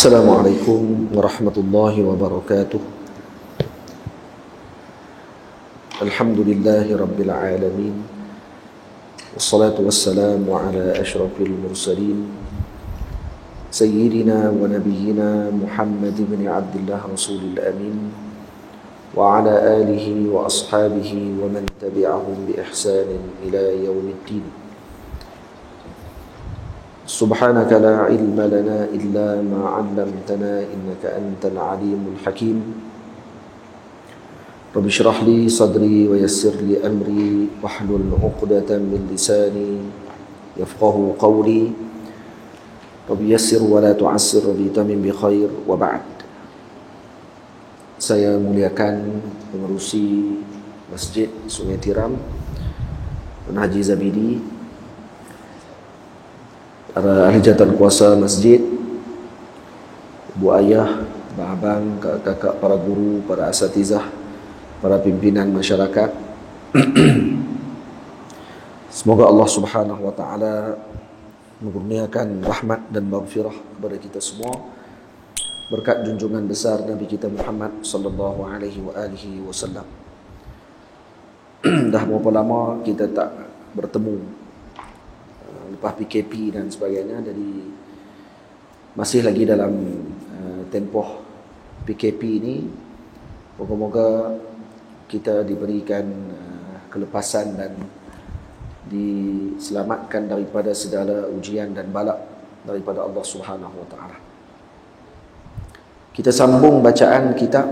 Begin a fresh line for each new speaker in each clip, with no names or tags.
Assalamualaikum warahmatullahi wabarakatuh. Alhamdulillahi rabbil alamin. Wassalatu wassalamu ala ashrafil mursalin Sayyidina wa nabiyyina Muhammad ibn Abdullah Rasulil Amin wa ala alihi wa ashabihi wa man tabi'ahum bi ihsanin ila yaumiddin. Subhanaka la ilma lana illa ma 'allamtana innaka antal alimul hakim. Rabbi shrah li sadri wa yassir li amri wahlul 'uqdatam min lisani yafqahu qawli. Rabbi yassir wa la tu'assir, Rabbi tamim bi khair, wa ba'd. Saya muliakan pengerusi Masjid Sungai Tiram, Tuan Haji Zabidi, para ahli jawatan kuasa masjid, ibu ayah, abang-abang, kakak-kakak, para guru, para asatizah, para pimpinan masyarakat. Semoga Allah Subhanahu wa taala mengurniakan rahmat dan maghfirah kepada kita semua berkat junjungan besar Nabi kita Muhammad sallallahu alaihi wasallam. Dah berapa lama kita tak bertemu lepas PKP dan sebagainya, jadi masih lagi dalam tempoh PKP ini. Moga-moga kita diberikan kelepasan dan diselamatkan daripada segala ujian dan balak daripada Allah Subhanahu wa taala. Kita sambung bacaan kitab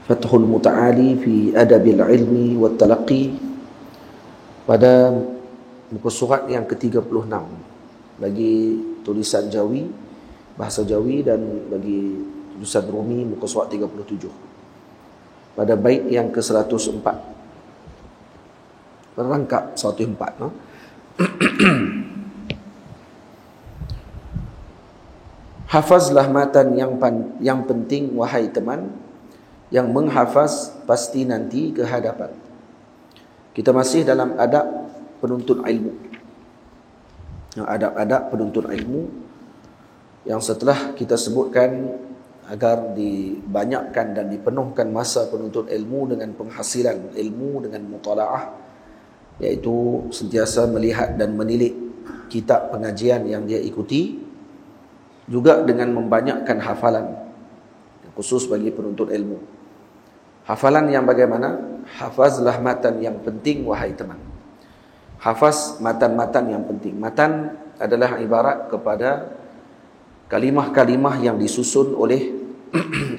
Fathul Muta'ali fi Adabil Ilmi wat Talaqqi pada muka surat yang ke-36 bagi tulisan Jawi, bahasa Jawi, dan bagi tulisan Rumi muka surat 37 pada bait yang ke-104, rangkap 104, no? Hafazlah matan yang penting wahai teman, yang menghafaz pasti nanti ke hadapan. Kita masih dalam adab penuntut ilmu. Adab-adab penuntut ilmu yang setelah kita sebutkan agar dibanyakkan dan dipenuhkan masa penuntut ilmu dengan penghasilan ilmu, dengan mutalaah, iaitu sentiasa melihat dan menilik kitab pengajian yang dia ikuti, juga dengan membanyakkan hafalan khusus bagi penuntut ilmu. Hafalan yang bagaimana? Hafazlah matan yang penting wahai teman. Hafaz matan-matan yang penting. Matan adalah ibarat kepada kalimah-kalimah yang disusun oleh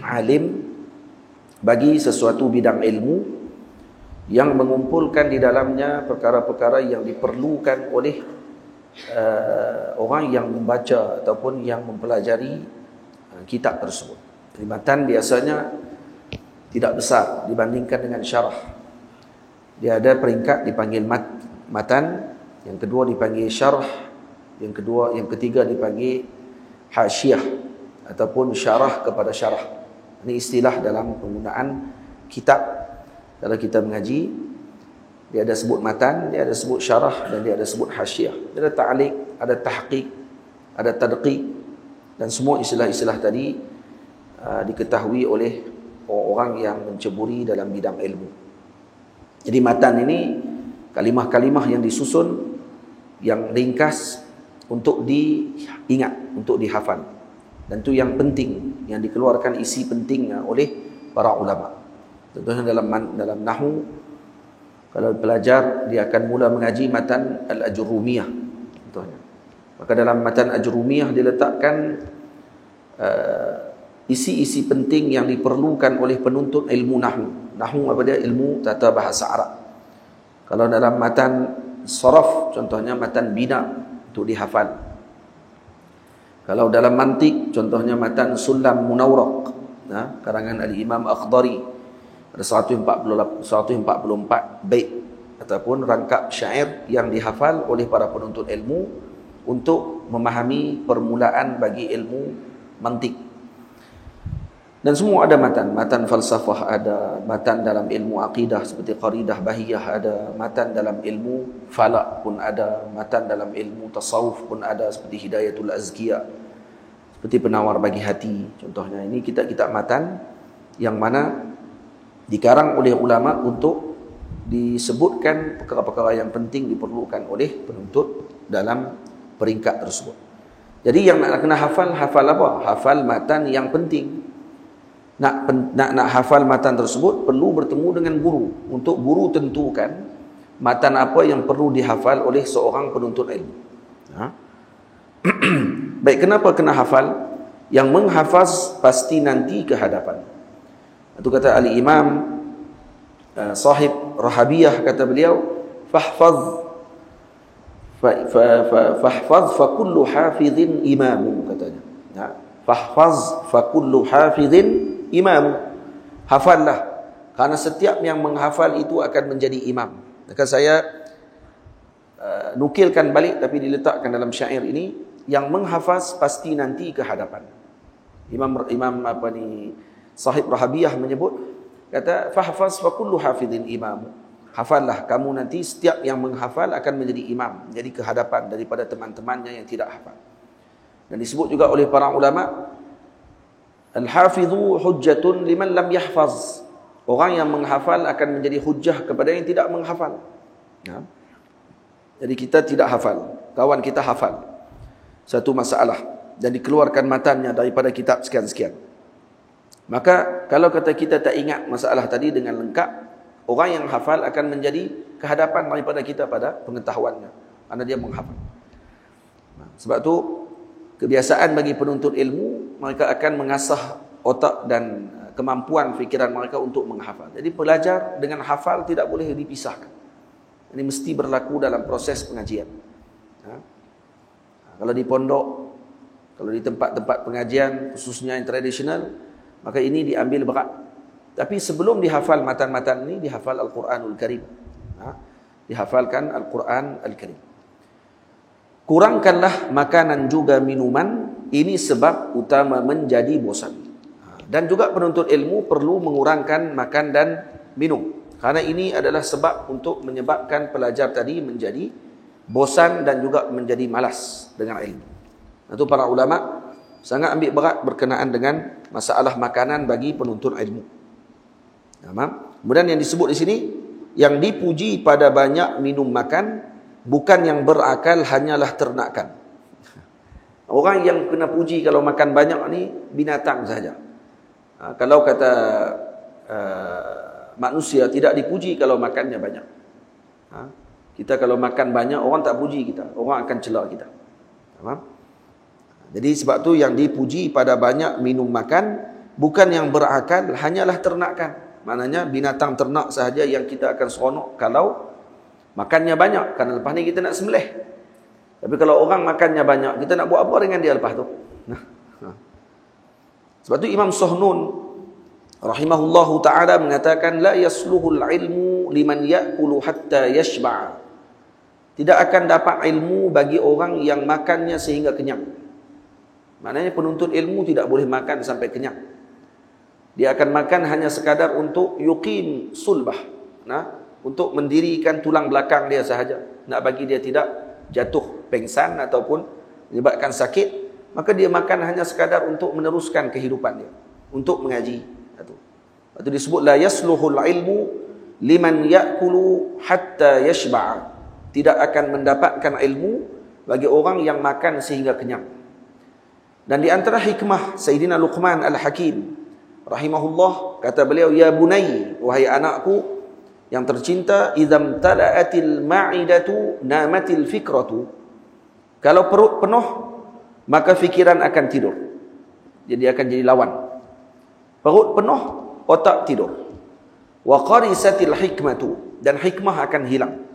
alim bagi sesuatu bidang ilmu, yang mengumpulkan di dalamnya perkara-perkara yang diperlukan oleh orang yang membaca ataupun yang mempelajari kitab tersebut. Matan biasanya tidak besar dibandingkan dengan syarah. Dia ada peringkat dipanggil matan, yang kedua dipanggil syarah, yang ketiga dipanggil hasyiah ataupun syarah kepada syarah. Ini istilah dalam penggunaan kitab. Kalau kita mengaji, dia ada sebut matan, dia ada sebut syarah, dan dia ada sebut hasyiah. Dia ada ta'liq, ada tahqiq, ada tadqiq, dan semua istilah-istilah tadi diketahui oleh orang yang menceburi dalam bidang ilmu. Jadi matan ini kalimah-kalimah yang disusun, yang ringkas untuk diingat, untuk dihafal. Dan itu yang penting, yang dikeluarkan isi pentingnya oleh para ulama. Contohnya dalam nahwu, kalau pelajar dia akan mula mengaji matan al-ajrumiyah contohnya. Maka dalam matan ajrumiyah diletakkan isi-isi penting yang diperlukan oleh penuntut ilmu nahwu. Nahwu apa dia? Ilmu tata bahasa Arab. Kalau dalam matan saraf, contohnya matan bina untuk dihafal. Kalau dalam mantik, contohnya matan Sulam Munawraq, karangan Al-Imam Akhdari, ada 144 bait ataupun rangkap syair yang dihafal oleh para penuntut ilmu untuk memahami permulaan bagi ilmu mantik. Dan semua ada matan falsafah ada, matan dalam ilmu akidah seperti qaridah bahiyah ada, matan dalam ilmu falak pun ada, matan dalam ilmu tasawuf pun ada seperti hidayatul azkiya, seperti penawar bagi hati contohnya. Ini kitab-kitab matan yang mana dikarang oleh ulama untuk disebutkan perkara-perkara yang penting diperlukan oleh penuntut dalam peringkat tersebut. Jadi yang nak kena hafal apa? Hafal matan yang penting. Nak hafal matan tersebut perlu bertemu dengan guru, untuk guru tentukan matan apa yang perlu dihafal oleh seorang penuntut ilmu. Baik, kenapa kena hafal? Yang menghafaz pasti nanti ke hadapan. Itu kata Al-Imam sahib Rahabiyah, kata beliau, fahfaz fa kullu hafizin imamu, katanya. Fahfaz fa kullu hafizin imam. Hafallah, karena setiap yang menghafal itu akan menjadi imam. Maka saya nukilkan balik tapi diletakkan dalam syair ini, yang menghafaz pasti nanti ke hadapan. Imam Sahib Rahabiyah menyebut, kata fahfaz fa kullu hafizin imam. Hafallah kamu, nanti setiap yang menghafal akan menjadi imam, jadi ke hadapan daripada teman-temannya yang tidak hafal. Dan disebut juga oleh para ulama, al-hafidhu hujjatun liman lam yahfaz. Orang yang menghafal akan menjadi hujjah kepada yang tidak menghafal. Jadi kita tidak hafal, kawan kita hafal satu masalah dan dikeluarkan matannya daripada kitab sekian-sekian. Maka kalau kata kita tak ingat masalah tadi dengan lengkap, orang yang hafal akan menjadi kehadapan daripada kita pada pengetahuannya, karena dia menghafal. Sebab tu kebiasaan bagi penuntut ilmu, mereka akan mengasah otak dan kemampuan fikiran mereka untuk menghafal. Jadi belajar dengan hafal tidak boleh dipisahkan. Ini mesti berlaku dalam proses pengajian. Kalau di pondok, kalau di tempat-tempat pengajian khususnya yang tradisional, maka ini diambil berat. Tapi sebelum dihafal matan-matan ini, dihafal Al-Quranul Karim. Dihafalkan Al-Quran Al-Karim. Kurangkanlah makanan juga minuman, ini sebab utama menjadi bosan. Dan juga penuntut ilmu perlu mengurangkan makan dan minum, karena ini adalah sebab untuk menyebabkan pelajar tadi menjadi bosan dan juga menjadi malas dengan ilmu. Itu para ulama sangat ambil berat berkenaan dengan masalah makanan bagi penuntut ilmu. Kemudian yang disebut di sini, yang dipuji pada banyak minum makan, bukan yang berakal hanyalah ternakan. Orang yang kena puji kalau makan banyak ni binatang saja. Kalau kata manusia tidak dipuji kalau makannya banyak. Kita kalau makan banyak, orang tak puji kita, orang akan cela kita. Jadi sebab tu yang dipuji pada banyak minum makan, bukan yang berakal hanyalah ternakan. Maknanya binatang ternak sahaja yang kita akan seronok kalau makannya banyak, kerana lepas ni kita nak sembelih. Tapi kalau orang makannya banyak, kita nak buat apa dengan dia lepas tu? Sebab tu Imam Suhnun rahimahullahu ta'ala mengatakan, la yasluhul ilmu liman ya'kulu hatta yashba'a. Tidak akan dapat ilmu bagi orang yang makannya sehingga kenyang. Maknanya penuntut ilmu tidak boleh makan sampai kenyang. Dia akan makan hanya sekadar untuk yuqim sulbah, untuk mendirikan tulang belakang dia sahaja, nak bagi dia tidak jatuh pengsan ataupun menyebabkan sakit. Maka dia makan hanya sekadar untuk meneruskan kehidupan dia, untuk mengaji. Itu disebut la yasluhul ilmu liman ya'kulu hatta yashba'a. Tidak akan mendapatkan ilmu bagi orang yang makan sehingga kenyang. Dan di antara hikmah Sayyidina Luqman Al-Hakim rahimahullah, kata beliau, ya bunai, wahai anakku yang tercinta, idzam tala'atil ma'idatu namatil fikratu. Kalau perut penuh, maka fikiran akan tidur. Jadi akan jadi lawan. Perut penuh, otak tidur. Wa qarisatil hikmatu, dan hikmah akan hilang.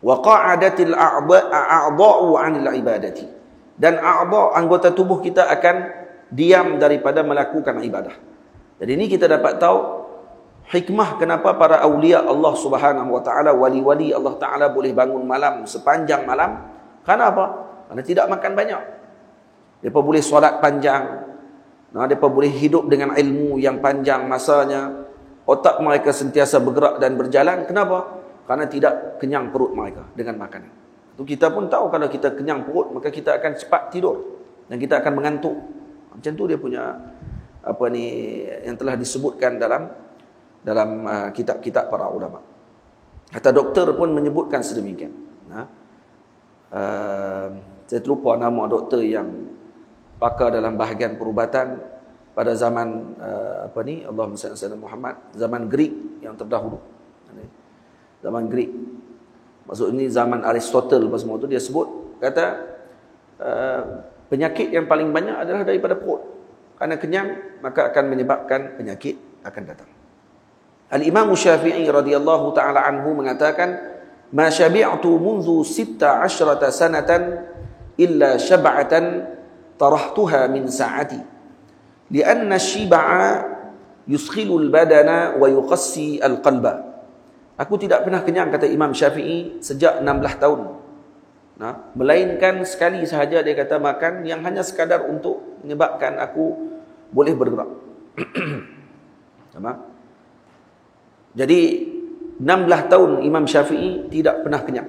Wa qa'adatil a'dha'u 'anil ibadati, dan anggota tubuh kita akan diam daripada melakukan ibadah. Jadi ini kita dapat tahu hikmah kenapa para awliya Allah Subhanahu wa taala, wali-wali Allah taala boleh bangun malam sepanjang malam. Karena apa? Karena tidak makan banyak. Mereka boleh solat panjang. Mereka boleh hidup dengan ilmu yang panjang masanya. Otak mereka sentiasa bergerak dan berjalan. Kenapa? Karena tidak kenyang perut mereka dengan makanan. Itu kita pun tahu, kalau kita kenyang perut, maka kita akan cepat tidur dan kita akan mengantuk. Macam tu dia punya apa ni yang telah disebutkan dalam kitab-kitab para ulama. Kata doktor pun menyebutkan sedemikian. Saya terlupa nama doktor yang pakar dalam bahagian perubatan pada zaman Allahumma salli ala Muhammad, zaman Greek yang terdahulu. Zaman Greek. Maksud ini zaman Aristotle apa semua tu, dia sebut kata penyakit yang paling banyak adalah daripada perut. Kerana kenyang maka akan menyebabkan penyakit akan datang. Al-Imam Syafi'i radhiyallahu taala anhu mengatakan, "Ma syabi'tu munzu 16 sanatan illa syab'atan tarahtuha min sa'ati. Lianna asy-syib'a yuskhilu al-badana wa yuqassi al-qalba." Aku tidak pernah kenyang, kata Imam Syafi'i, sejak 16 tahun. Melainkan sekali sahaja dia kata makan yang hanya sekadar untuk menyebabkan aku boleh bergerak. Sama? Jadi 16 tahun Imam Syafi'i tidak pernah kenyang.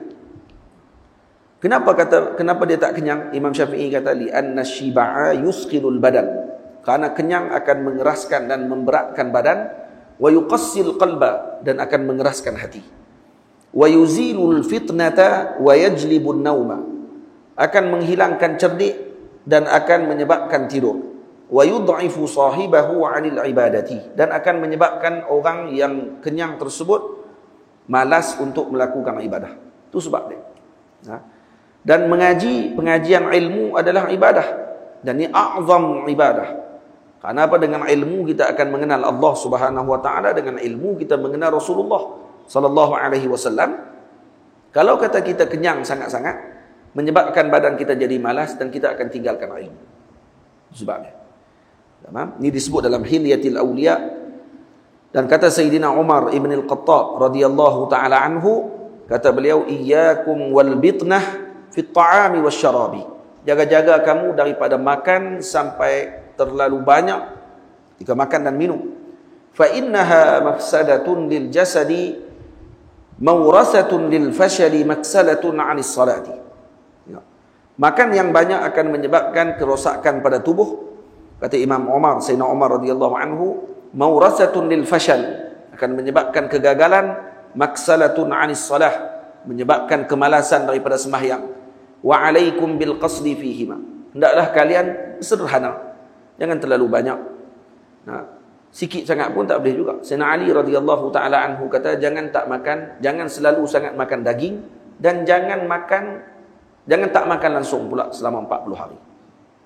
Kenapa dia tak kenyang? Imam Syafi'i kata li'anna asy-syib'a yuskilul badan. Karena kenyang akan mengeraskan dan memberatkan badan, wa yuqassil qalba, dan akan mengeraskan hati. Wa yuzilul fitnata wa yajlibun nauma, akan menghilangkan cerdik dan akan menyebabkan tidur. Wa yud'ifu sahibahu 'anil ibadati, dan akan menyebabkan orang yang kenyang tersebut malas untuk melakukan ibadah. Itu sebab dia. Dan pengajian ilmu adalah ibadah, dan ini a'zam ibadah. Karena apa? Dengan ilmu kita akan mengenal Allah Subhanahu wa taala, dengan ilmu kita mengenal Rasulullah sallallahu alaihi wasallam. Kalau kata kita kenyang sangat-sangat, menyebabkan badan kita jadi malas dan kita akan tinggalkan ilmu. Sebabnya. Ini disebut dalam Hilyatil Awliya. Dan kata Sayyidina Umar ibn al-Khattab radhiyallahu taala anhu, kata beliau, "Iyyakum wal bitnah fit ta'ami wasyarabi." Jaga-jaga kamu daripada makan sampai terlalu banyak ketika makan dan minum. Fa innaha mafsadatun lil jasadi mawrasatun lil fashali maksalatun 'anis salati. Makan yang banyak akan menyebabkan kerosakan pada tubuh. Kata Imam Umar, Sayyidina Umar radhiyallahu anhu, mawrasatun lil fashal, akan menyebabkan kegagalan, maksalatun 'anis salah, menyebabkan kemalasan daripada sembahyang. Wa 'alaikum bil qasdi fihima. Hendaklah kalian sederhana. Jangan terlalu banyak. Sikit sangat pun tak boleh juga. Sayyidina Ali radhiyallahu taala anhu kata, jangan selalu sangat makan daging, dan jangan tak makan langsung pula selama 40 hari.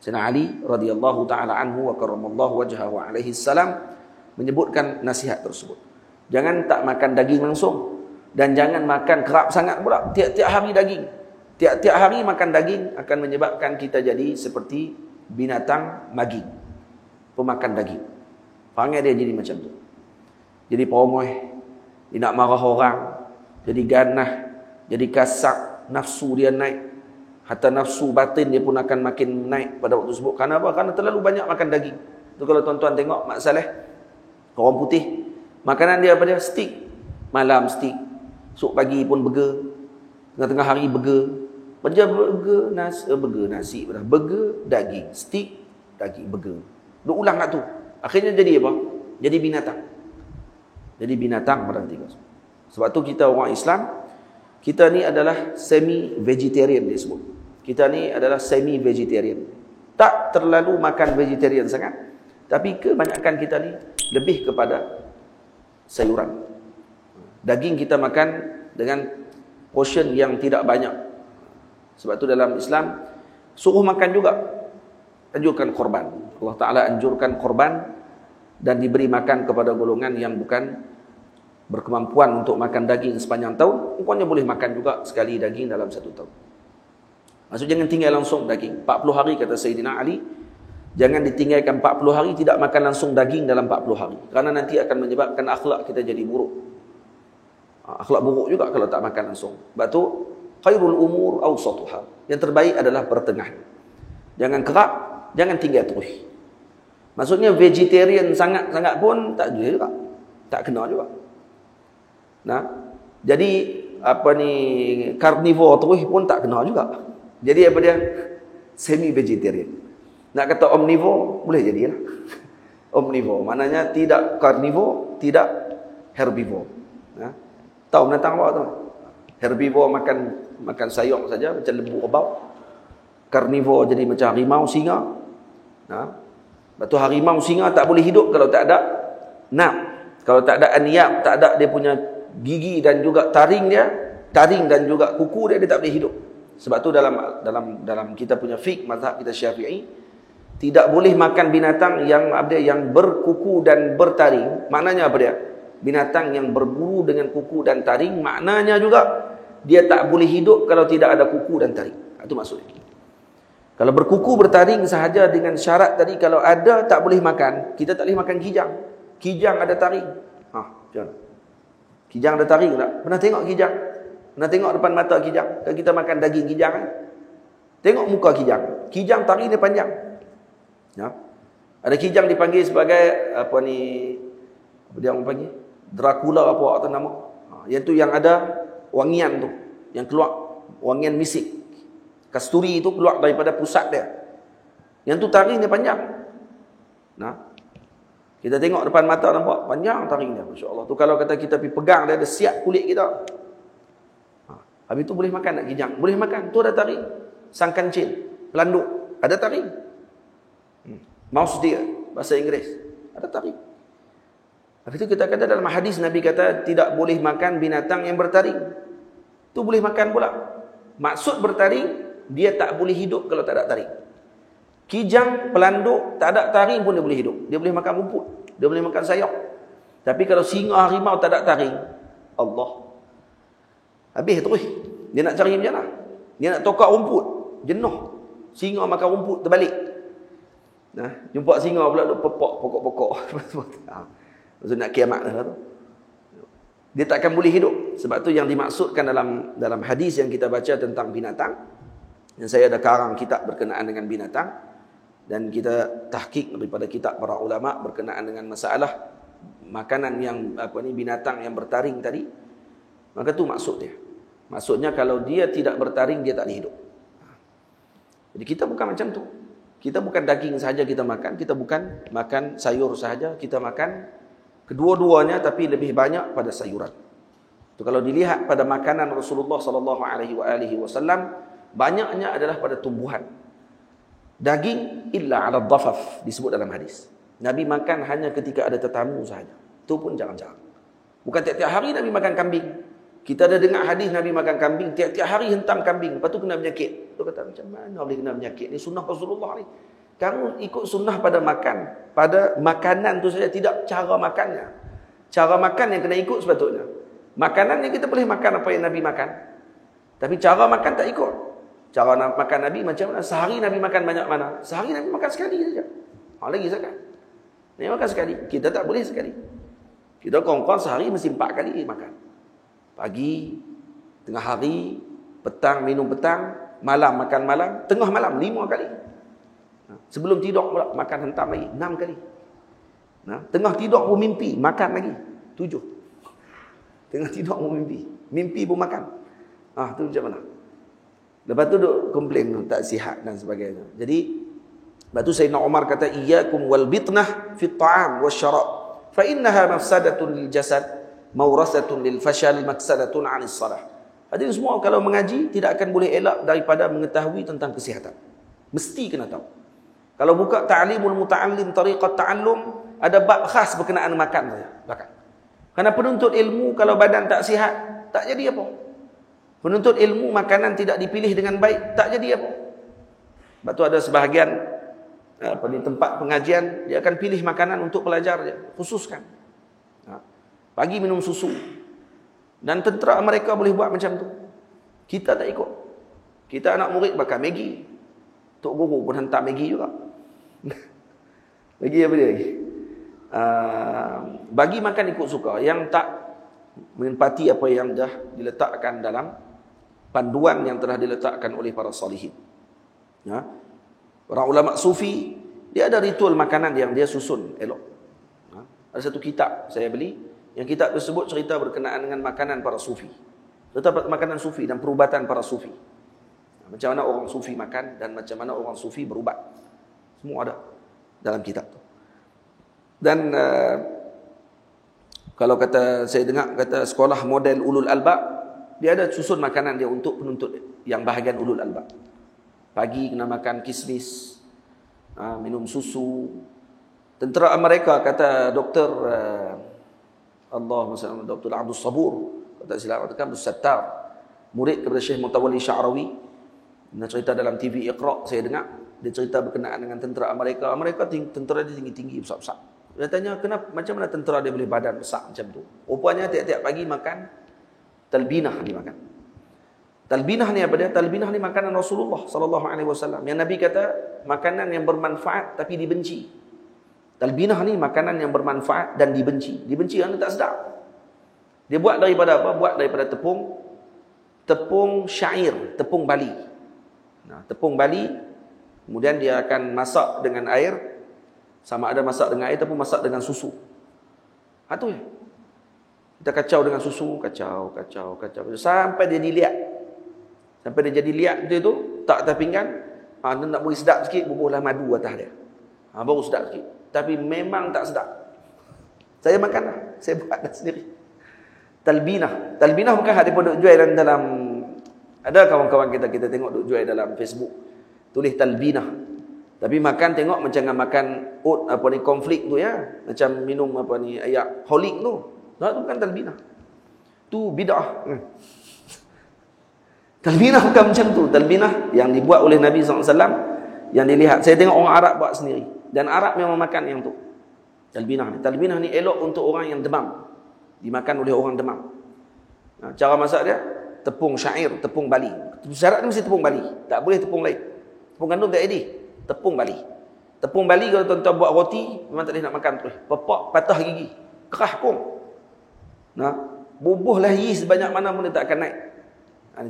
Sayyidina Ali radhiyallahu taala anhu wa karramallahu wajhahu alaihi salam menyebutkan nasihat tersebut. Jangan tak makan daging langsung, dan jangan makan kerap sangat pula. Tiap-tiap hari daging. Tiap-tiap hari makan daging akan menyebabkan kita jadi seperti binatang maging, pemakan daging. Perangai dia jadi macam tu. Jadi perongoh, dia nak marah orang, jadi ganah, jadi kasar, nafsu dia naik. Hatta nafsu batin dia pun akan makin naik pada waktu tersebut. Kerana apa? Kerana terlalu banyak makan daging. Tu kalau tuan-tuan tengok Mak Saleh, orang putih, makanan dia apa dia? Steak. Malam steak, esok pagi pun burger, tengah-tengah hari burger. Macam burger nasi, burger daging, steak daging, burger. Dia ulang kat tu. Akhirnya jadi apa? Jadi binatang. Jadi binatang pada ketika. Sebab tu kita orang Islam, kita ni adalah semi-vegetarian dia sebut. Kita ni adalah semi-vegetarian. Tak terlalu makan vegetarian sangat, tapi kebanyakan kita ni lebih kepada sayuran. Daging kita makan dengan portion yang tidak banyak. Sebab tu dalam Islam suruh makan juga. Anjurkan korban. Allah Ta'ala anjurkan korban dan diberi makan kepada golongan yang bukan berkemampuan untuk makan daging sepanjang tahun. Rupanya boleh makan juga sekali daging dalam satu tahun. Maksud jangan tinggal langsung daging. 40 hari kata Sayyidina Ali, jangan ditinggalkan 40 hari tidak makan langsung daging dalam 40 hari. Kerana nanti akan menyebabkan akhlak kita jadi buruk. Akhlak buruk juga kalau tak makan langsung. Sebab tu khairul umur awsatuha. Yang terbaik adalah pertengahan. Jangan kerap, jangan tinggal terus. Maksudnya vegetarian sangat-sangat pun tak boleh juga. Tak kena juga. Jadi carnivore terus pun tak kena juga. Jadi apa dia? Semi vegetarian. Nak kata omnivore, boleh jadilah. Omnivore, maknanya tidak carnivore, tidak herbivore. Tahu binatang apa tu? Herbivore makan sayur saja, macam lembu kerbau. Carnivore jadi macam harimau, singa. Lepas tu harimau, singa tak boleh hidup kalau tak ada kalau tak ada aniab, tak ada dia punya gigi dan juga taring dan juga kuku dia tak boleh hidup. Sebab tu dalam kita punya fiqh mazhab kita Syafi'i, tidak boleh makan binatang yang berkuku dan bertaring. Maknanya apa dia? Binatang yang berbulu dengan kuku dan taring, maknanya juga dia tak boleh hidup kalau tidak ada kuku dan taring. Itu maksudnya. Kalau berkuku bertaring sahaja dengan syarat tadi, kalau ada tak boleh makan. Kita tak boleh makan kijang. Kijang ada taring. Macam kijang ada taring tak? Pernah tengok kijang? Pernah tengok depan mata kijang? Kalau kita makan daging kijang tengok muka kijang. Kijang taring dia panjang. Ada kijang dipanggil sebagai apa dia orang panggil? Dracula apa atau nama? Yang tu yang ada wangian tu, yang keluar wangian misik. Kasturi itu keluar daripada pusat dia. Yang tu taring dia panjang. Kita tengok depan mata nampak panjang taring dia, masya-Allah. Tu kalau kata kita pergi pegang dia, ada siap kulit kita. Habis tu boleh makan tak kijang? Boleh makan. Tu ada taring. Sang kancil, pelanduk, ada taring. Mouse deer, bahasa Inggeris, ada taring. Habis itu kita kata dalam hadis Nabi kata tidak boleh makan binatang yang bertaring. Tu boleh makan pula. Maksud bertaring, dia tak boleh hidup kalau tak ada taring. Kijang, pelanduk, tak ada taring pun dia boleh hidup. Dia boleh makan rumput, dia boleh makan sayur. Tapi kalau singa, harimau tak ada taring, Allah, habis terus. Dia nak cari macam mana? Dia nak tokak rumput, jenuh. Singa makan rumput, terbalik. Jumpa singa pula duk pepok pokok-pokok. Maksud nak kiamat dah tu. Dia takkan boleh hidup. Sebab tu yang dimaksudkan dalam hadis yang kita baca tentang binatang. Dan saya ada karang kitab berkenaan dengan binatang. Dan kita tahqiq daripada kitab para ulama berkenaan dengan masalah makanan yang binatang yang bertaring tadi. Maka tu maksud dia. Maksudnya kalau dia tidak bertaring, dia tak boleh hidup. Jadi kita bukan macam tu. Kita bukan daging sahaja kita makan, kita bukan makan sayur sahaja, kita makan kedua-duanya tapi lebih banyak pada sayuran. Itu kalau dilihat pada makanan Rasulullah sallallahu alaihi wasallam, banyaknya adalah pada tumbuhan. Daging illa 'ala dhafaf disebut dalam hadis. Nabi makan hanya ketika ada tetamu sahaja. Itu pun jarang-jarang. Bukan tiap-tiap hari Nabi makan kambing. Kita ada dengar hadis Nabi makan kambing, tiap-tiap hari hentam kambing, lepas tu kena penyakit. Tu kata macam mana boleh kena penyakit? Ni sunnah Rasulullah ni. Kamu ikut sunnah pada makanan tu saja, tidak cara makannya. Cara makan yang kena ikut sepatutnya. Makanan yang kita boleh makan apa yang Nabi makan. Tapi cara makan tak ikut. Cara makan Nabi macam mana? Sehari Nabi makan banyak mana? Sehari Nabi makan sekali saja. Lagi zakat. Nabi makan sekali. Kita tak boleh sekali. Kita kongkong sehari mesti 4 kali makan. Pagi, tengah hari, petang minum petang, malam makan malam, tengah malam 5 kali. Sebelum tidur pula makan hentam lagi 6 kali. Tengah tidur pun mimpi, makan lagi 7. Tengah tidur pun mimpi pun makan. Tu macam mana? Lepas tu duk komplain tak sihat dan sebagainya. Jadi lepas tu Sayyidina Umar kata iyyakum wal bitnah fi at-ta'am wasyarab fa innaha mafsadatun lil jasad maurasatun lil fashal maksadatun 'anis salah. Hadirin semua kalau mengaji tidak akan boleh elak daripada mengetahui tentang kesihatan. Mesti kena tahu. Kalau buka ta'limul muta'allim tariqat ta'allum, ada bab khas berkenaan makan saja, makan. Karena penuntut ilmu kalau badan tak sihat, tak jadi apa. Penuntut ilmu makanan tidak dipilih dengan baik, tak jadi apa. Sebab tu ada sebahagian di tempat pengajian dia akan pilih makanan untuk pelajar dia, khususkan. Pagi minum susu. Dan tentera mereka boleh buat macam tu. Kita tak ikut. Kita anak murid bakar Maggi. Tok guru pun hantar Maggi juga. Lagi apa dia lagi? Bagi makan ikut suka. Yang tak menempati apa yang dah diletakkan dalam panduan yang telah diletakkan oleh para salihin. Para ulama sufi, dia ada ritual makanan yang dia susun elok. Ada satu kitab saya beli. Yang kitab tersebut cerita berkenaan dengan makanan para sufi. Cerita makanan sufi dan perubatan para sufi. Macam mana orang sufi makan dan macam mana orang sufi berubat. Semua ada dalam kitab tu. Dan kalau saya dengar kata sekolah model ulul albab, dia ada susun makanan dia untuk penuntut yang bahagian ulul albab. Pagi kena makan kismis, minum susu. Tentera Amerika kata Dr. Dr. Abdul Sabur, kata silap katakan Abdul Sattar, murid kepada Syekh Mutawalli Sya'rawi. Dia cerita dalam TV Iqra, saya dengar, dia cerita berkenaan dengan tentera Amerika. Amerika tentera dia tinggi-tinggi, besar-besar. Dia tanya, kenapa, macam mana tentera dia boleh badan besar macam tu? Rupanya tiap-tiap pagi makan talbinah dia makan. Talbinah ni apa dia? Talbinah ni makanan Rasulullah sallallahu alaihi wasallam. Yang Nabi kata makanan yang bermanfaat tapi dibenci. Talbinah ni makanan yang bermanfaat dan dibenci. Dibenci kerana tak sedap. Dia buat daripada apa? Buat daripada tepung syair, tepung bali. Nah, tepung bali, kemudian dia akan masak dengan air, sama ada masak dengan air ataupun masak dengan susu. Itu ya. Kita kacau dengan susu, kacau sampai dia dilihat. Sampai dia jadi liat macam tu, tak atas pinggan, dia nak beri sedap sikit, bubuhlah madu atas dia. Baru sedap sikit. Tapi memang tak sedap. Saya makan lah, saya buat dah sendiri. Talbinah. Talbinah bukan ada pun duk jual dalam, ada kawan-kawan kita tengok duk jual dalam Facebook. Tulis talbinah. Tapi makan tengok macam makan oat konflik tu ya. Macam minum ayak holik tu. Nah, itu bukan talbinah. Tu bid'ah. Talbinah bukan macam tu. Talbinah yang dibuat oleh Nabi SAW, yang dilihat. Saya tengok orang Arab buat sendiri. Dan Arab memang makan yang tu. Talbinah ni. Talbinah ni elok untuk orang yang demam. Dimakan oleh orang demam. Nah, cara masak dia, tepung syair, tepung bali. Syarat ni mesti tepung bali. Tak boleh tepung lain. Tepung gandum tak edih. Tepung bali. Tepung bali kalau tuan-tuan buat roti, memang tak boleh nak makan terus. Pepak, patah gigi. Kerah kong. Nah, bubuhlah yeast sebanyak mana pun dia tak akan naik. Ini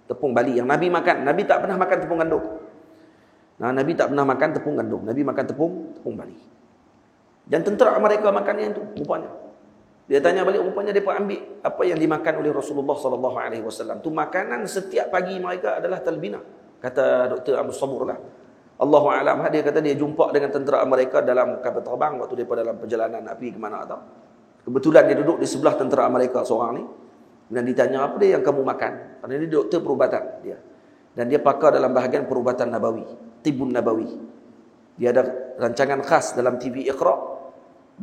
tepung bali yang Nabi makan. Nabi tak pernah makan tepung gandum. Nah, Nabi tak pernah makan tepung gandum. Nabi makan tepung bali. Dan tentera mereka makan yang itu, rupanya. Dia tanya balik, rupanya mereka ambil apa yang dimakan oleh Rasulullah SAW. Tu makanan setiap pagi mereka adalah talbinah. Kata Dr. Abdul Sabur lah. Allahu a'lam, dia kata dia jumpa dengan tentera mereka dalam kapal terbang waktu dia dalam perjalanan nak pergi ke mana atau. Kebetulan dia duduk di sebelah tentera Amerika seorang ni. Dan ditanya, apa dia yang kamu makan? Kerana dia doktor perubatan dia. Dan dia pakar dalam bahagian perubatan Nabawi, Tibun Nabawi. Dia ada rancangan khas dalam TV Iqra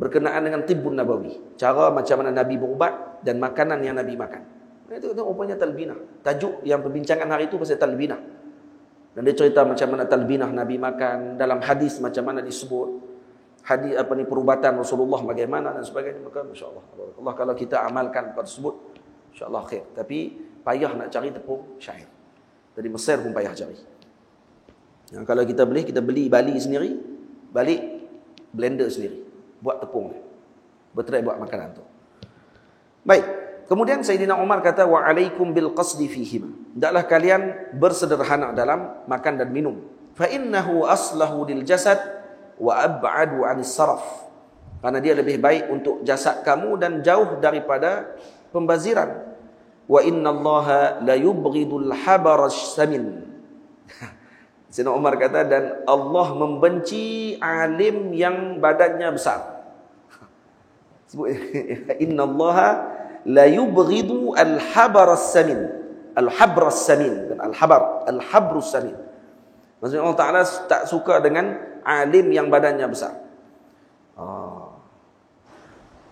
berkenaan dengan Tibun Nabawi. Cara macam mana Nabi berubat dan makanan yang Nabi makan. Itu rupanya talbinah. Tajuk yang perbincangan hari itu pasal talbinah. Dan dia cerita macam mana talbinah Nabi makan, dalam hadis macam mana disebut. Hadis perubatan Rasulullah bagaimana dan sebagainya. Maka masya-Allah, Allah kalau kita amalkan perkara tersebut, insya-Allah khair. Tapi payah nak cari tepung syair. Dari Mesir pun payah cari. Yang kalau kita beli bali sendiri, balik blender sendiri, buat tepung dia. Berterai buat makanan tu. Baik. Kemudian Sayyidina Umar kata, wa alaikum bil qasdi fihima. Hendaklah kalian bersederhana dalam makan dan minum. Fa innahu aslahu lil jasad wa ab'adu 'anis saraf. Karena dia lebih baik untuk jasad kamu dan jauh daripada pembaziran. Wa innallaha la yubghidul habarash samin. Sayyidina Umar kata, dan Allah membenci alim yang badannya besar. Sebut innallaha la yubghidu al-habaras samin. Al-habras samin, bukan al-habar, al-habrus samin. Maksudnya Allah Ta'ala tak suka dengan alim yang badannya besar.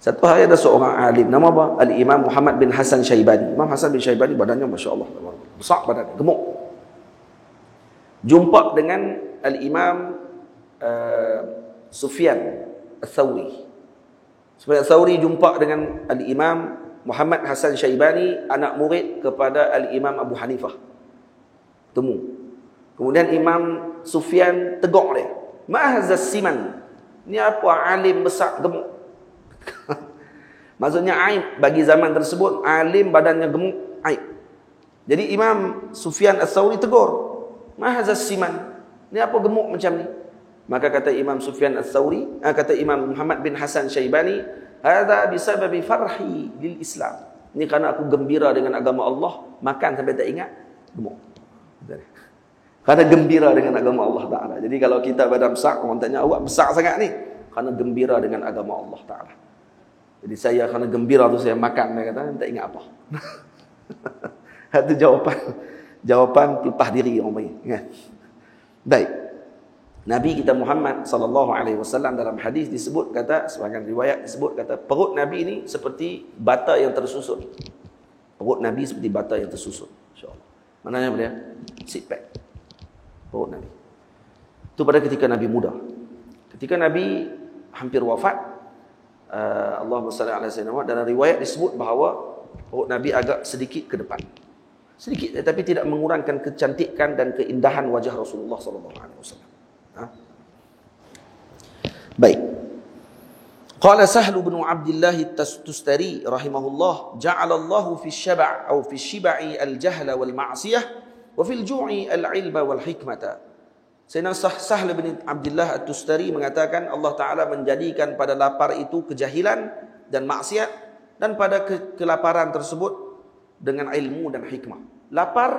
Satu hari ada seorang alim, nama apa? Al-Imam Muhammad bin Hasan Syaibani. Imam Hasan bin Syaibani badannya Masya Allah, besar badannya, gemuk. Jumpa dengan Al-Imam Sufyan Al-Thawri. Sufyan Al-Thawri jumpa dengan Al-Imam Muhammad Hasan Syaibani, anak murid kepada Al-Imam Abu Hanifah. Temu. Kemudian Imam Sufyan tegur dia. Ma'hazas siman. Ini apa alim besar gemuk? Maksudnya aib bagi zaman tersebut, alim badannya gemuk, aib. Jadi Imam Sufyan Al-Thawri tegur. Ma'hazas siman. Ini apa gemuk macam ni? Maka kata Imam Sufyan Al-Thawri, kata Imam Muhammad bin Hasan Syaibani, hadza bisababi farhi lil Islam. Ini kerana aku gembira dengan agama Allah, makan sampai tak ingat, gemuk. Kerana gembira dengan agama Allah Ta'ala. Jadi kalau kita pada besar, orang tanya, awak besar sangat ni. Kerana gembira dengan agama Allah Ta'ala. Jadi saya kerana gembira tu saya makan. Dia kata, tak ingat apa. Itu jawapan pelepah diri orang panggil. Kan? Baik. Nabi kita Muhammad SAW dalam hadis disebut, kata, sebagian riwayat disebut, kata, perut Nabi ini seperti bata yang tersusun. Perut Nabi seperti bata yang tersusun. InsyaAllah. Maknanya apa dia? Sit back. Perut Nabi. Itu pada ketika Nabi muda. Ketika Nabi hampir wafat, Allahumma salli ala sayyidina Muhammad, dalam riwayat disebut bahawa perut Nabi agak sedikit ke depan. Sedikit, tapi tidak mengurangkan kecantikan dan keindahan wajah Rasulullah SAW. Baik. Qala Sahlu bin Abdullah at-Tustari rahimahullah, ja'ala Allahu fi syaba' atau fi syiba'i al-jahla wal ma'siyah wa fil ju'i al-ilma wal hikmata. Sayyidina Sahl bin Abdullah at-Tustari mengatakan Allah Taala menjadikan pada lapar itu kejahilan dan maksiat, dan pada kelaparan tersebut dengan ilmu dan hikmah. Lapar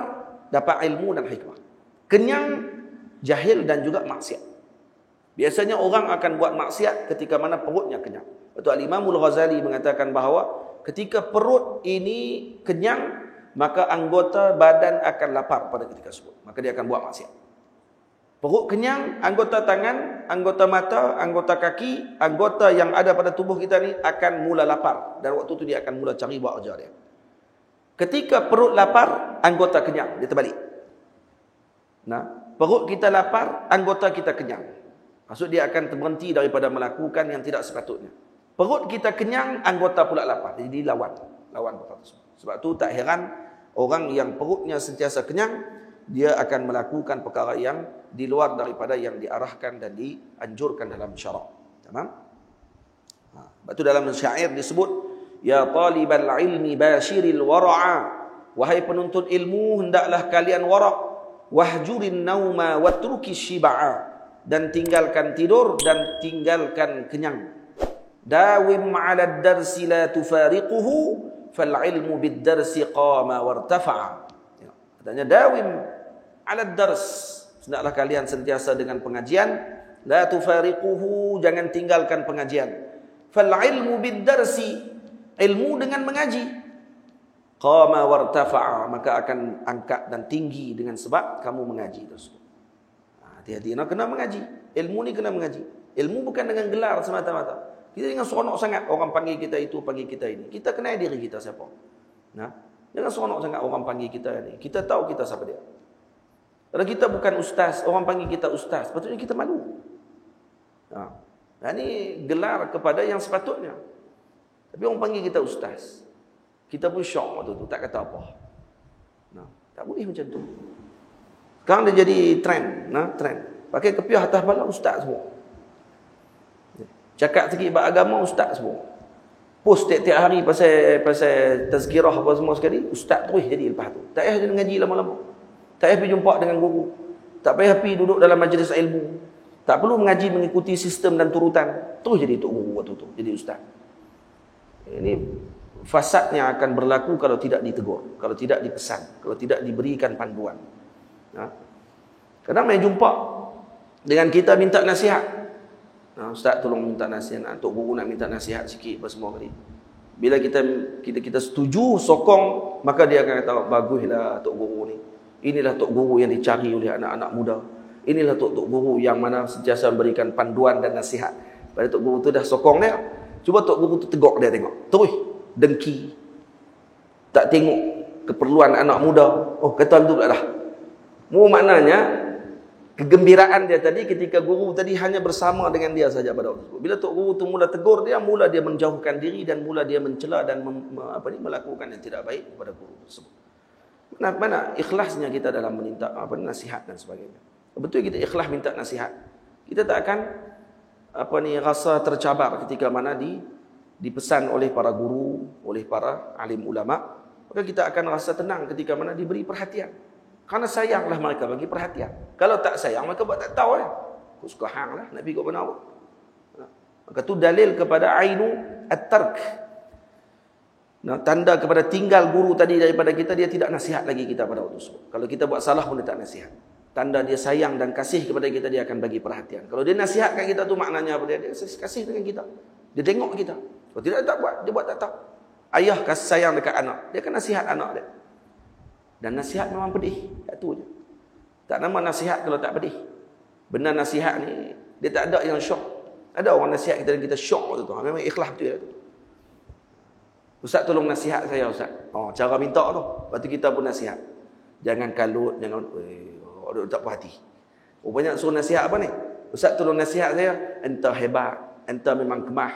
dapat ilmu dan hikmah. Kenyang jahil dan juga maksiat. Biasanya orang akan buat maksiat ketika mana perutnya kenyang. Betul, Al-Imamul Ghazali mengatakan bahawa ketika perut ini kenyang, maka anggota badan akan lapar pada ketika tersebut. Maka dia akan buat maksiat. Perut kenyang, anggota tangan, anggota mata, anggota kaki, anggota yang ada pada tubuh kita ni akan mula lapar. Dan waktu itu dia akan mula cari buat kerja dia. Ketika perut lapar, anggota kenyang. Dia terbalik. Nah, perut kita lapar, anggota kita kenyang. Maksud dia akan berhenti daripada melakukan yang tidak sepatutnya. Perut kita kenyang, anggota pula lapar. Jadi lawan perkara tersebut. Sebab tu tak heran orang yang perutnya sentiasa kenyang, dia akan melakukan perkara yang di luar daripada yang diarahkan dan dianjurkan dalam syarak. Tamam? Sebab tu dalam syair disebut, ya talibal ilmi bashiril wara'a, wahai penuntut ilmu hendaklah kalian wara', wahjurin nauma watruki syiba'a, dan tinggalkan tidur dan tinggalkan kenyang. Dawim 'ala ad-darsi la tufariquhu fal ilmu bid-darsi qama wartafa'a. Katanya dawim 'ala ad-dars, hendaklah kalian sentiasa dengan pengajian, la tufariquhu, jangan tinggalkan pengajian. Fal ilmu bid-darsi, ilmu dengan mengaji, qama wartafa'a, maka akan angkat dan tinggi dengan sebab kamu mengaji tersebut. Hati-hati, nak kena mengaji. Ilmu ni kena mengaji. Ilmu bukan dengan gelar semata-mata. Kita dengan seronok sangat orang panggil kita itu, panggil kita ini. Kita kenal diri kita siapa. Nah, jangan seronok sangat orang panggil kita ini. Kita tahu kita siapa dia. Kalau kita bukan ustaz, orang panggil kita ustaz, patutnya kita malu. Nah, ini gelar kepada yang sepatutnya. Tapi orang panggil kita ustaz, kita pun syok waktu tu, tak kata apa. Nah, tak boleh macam tu. Sekarang dia jadi trend, trend. Pakai kepiah atas kepala ustaz semua. Cakap sikit bab agama ustaz semua. Post tiap-tiap hari pasal tazkirah apa semua sekali, ustaz terus jadi lepas tu. Tak payah dia ngaji lama-lama. Tak payah pergi jumpa dengan guru. Tak payah pergi duduk dalam majlis ilmu. Tak perlu mengaji mengikuti sistem dan turutan. Terus jadi tok guru waktu tu, jadi ustaz. Ini fasadnya akan berlaku kalau tidak ditegur, kalau tidak dipesan, kalau tidak diberikan panduan. Kadang main jumpa dengan kita minta nasihat. Ustaz tolong minta nasihat, tok guru nak minta nasihat sikit apa semua kali. Bila kita setuju, sokong, maka dia akan kata baguslah tok guru ni. Inilah tok guru yang dicari oleh anak-anak muda. Inilah tok guru yang mana sentiasa memberikan panduan dan nasihat. Pada tok guru tu dah sokong dia, cuba tok guru tu tegak dia tengok. Terus dengki. Tak tengok keperluan anak muda. Oh, kata tu pula dah. Maknanya kegembiraan dia tadi ketika guru tadi hanya bersama dengan dia saja pada waktu itu. Bila tok guru tu mula tegur dia, mula dia menjauhkan diri dan mula dia mencela dan melakukan yang tidak baik kepada guru tersebut. Mana ikhlasnya kita dalam meminta nasihat dan sebagainya. Betul kita ikhlas minta nasihat. Kita tak akan rasa tercabar ketika mana dipesan oleh para guru, oleh para alim ulama. Maka kita akan rasa tenang ketika mana diberi perhatian. Karena sayanglah mereka bagi perhatian. Kalau tak sayang, mereka buat tak tahu lah. Suka hang lah, nak pergi ke mana. Maka tu dalil kepada ainu at-tark. Tanda kepada tinggal guru tadi daripada kita, dia tidak nasihat lagi kita pada waktu itu. Kalau kita buat salah pun dia tak nasihat. Tanda dia sayang dan kasih kepada kita, dia akan bagi perhatian. Kalau dia nasihatkan kita tu maknanya apa dia? Dia kasih dengan kita. Dia tengok kita. Kalau tidak, tak buat. Dia buat tak tahu. Ayah kasih sayang dekat anak. Dia akan nasihat anak dia. Dan nasihat memang pedih. Itu je. Tak nama nasihat kalau tak pedih. Benar nasihat ni, dia tak ada yang syok. Ada orang nasihat kita dan kita syok tu. Memang ikhlas betul ya. Ustaz tolong nasihat saya Ustaz. Oh, cara minta tu. Lepas tu kita pun nasihat. Jangan kalut, jangan tak puas hati. Banyak suruh nasihat apa ni? Ustaz tolong nasihat saya. Anta hebat. Anta memang kemah.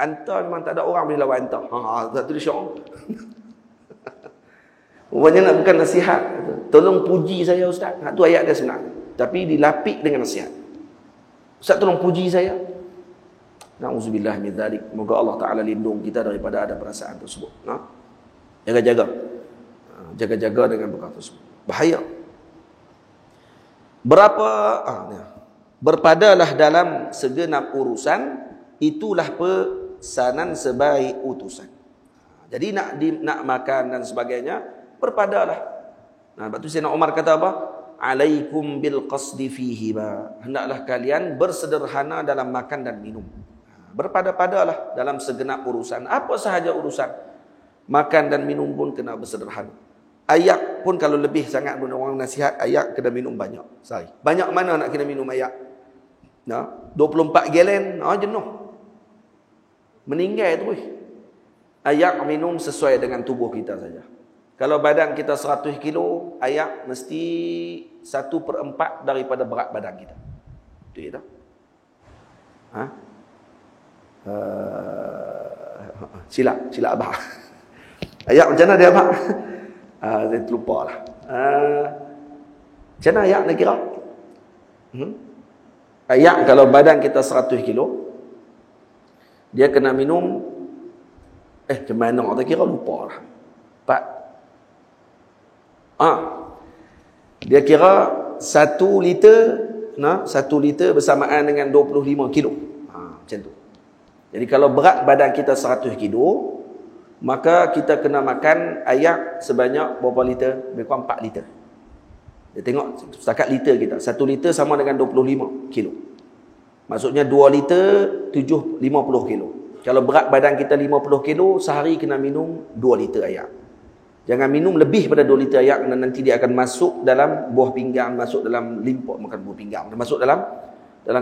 Anta memang tak ada orang boleh lawan anta. Ustaz tu dia syok. Banyak nak bukan nasihat. Tolong puji saya Ustaz. Tu ayat dia sebenarnya. Tapi dilapik dengan nasihat. Ustaz tolong puji saya. Na'udzubillah min dzalik. Moga Allah Taala lindung kita daripada ada perasaan tersebut. Jaga-jaga. Jaga-jaga dengan perkara tersebut. Bahaya. Berpadalah dalam segenap urusan, itulah pesanan sebaik utusan. Jadi nak makan dan sebagainya, berpadalah. Lepas tu Sayyidina Umar kata apa? Alaikum bil qasdi fihi ba. Hendaklah kalian bersederhana dalam makan dan minum. Berpada-padalah dalam segenap urusan. Apa sahaja urusan. Makan dan minum pun kena bersederhana. Ayak pun kalau lebih sangat pun orang nasihat, ayak kena minum banyak. Banyak mana nak kena minum ayak? 24 galen, jenuh. Meninggal tu. Ayak minum sesuai dengan tubuh kita saja. Kalau badan kita 100 kilo, ayak mesti 1/4 daripada berat badan kita. Betul tak? Silap abah. Ayak macam mana dia abah? Saya terlupa lah. Macam mana ayak nak kira? Ayak kalau badan kita 100 kilo, dia kena minum, macam mana tak kira, lupa lah. Dia kira 1 liter bersamaan dengan 25 kilo. Macam tu. Jadi kalau berat badan kita 100 kilo, maka kita kena makan ayak sebanyak berapa liter? Lebih kurang 4 liter. Dia tengok setakat liter kita. 1 liter sama dengan 25 kilo. Maksudnya 2 liter 50 kilo. Kalau berat badan kita 50 kilo, sehari kena minum 2 liter ayak. Jangan minum lebih pada 2 liter ayak, kerana nanti dia akan masuk dalam buah pinggang, masuk dalam limpa, bukan buah pinggang, masuk dalam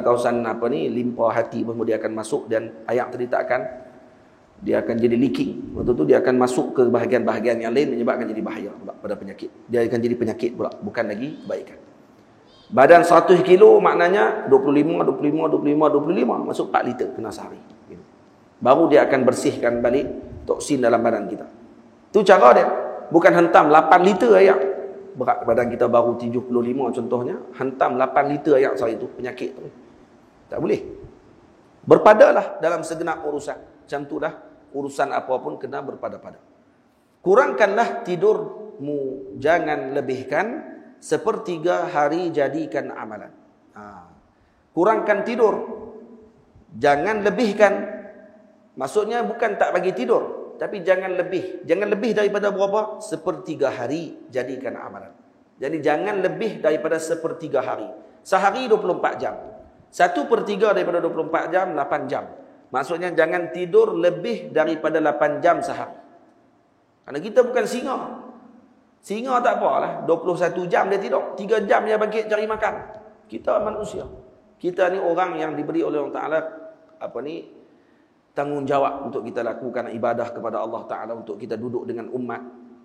kawasan limpa hati, kemudian dia akan masuk dan ayak tadi dia akan jadi leaking. Waktu tu dia akan masuk ke bahagian-bahagian yang lain, menyebabkan jadi bahaya pula pada penyakit. Dia akan jadi penyakit pula, bukan lagi kebaikan. Badan 100 kilo maknanya 25 masuk 4 liter kena sehari. Baru dia akan bersihkan balik toksin dalam badan kita. Tu cara dia. Bukan hentam 8 liter ayak. Berat badan kita baru 75 contohnya, hentam 8 liter ayak sehari itu, penyakit tu. Tak boleh. Berpadalah dalam segenap urusan. Macam itulah urusan apapun kena berpada-pada. Kurangkanlah tidurmu, jangan lebihkan, sepertiga hari jadikan amalan. Kurangkan tidur, jangan lebihkan. Maksudnya bukan tak bagi tidur, tapi jangan lebih. Jangan lebih daripada berapa? Sepertiga hari jadikan amalan. Jadi jangan lebih daripada sepertiga hari. Sehari 24 jam. 1/3 daripada 24 jam, 8 jam. Maksudnya jangan tidur lebih daripada 8 jam sehari. Kerana kita bukan singa. Singa tak apalah, 21 jam dia tidur, 3 jam dia bangkit cari makan. Kita manusia. Kita ni orang yang diberi oleh Allah Ta'ala tanggungjawab untuk kita lakukan ibadah kepada Allah Ta'ala, untuk kita duduk dengan umat,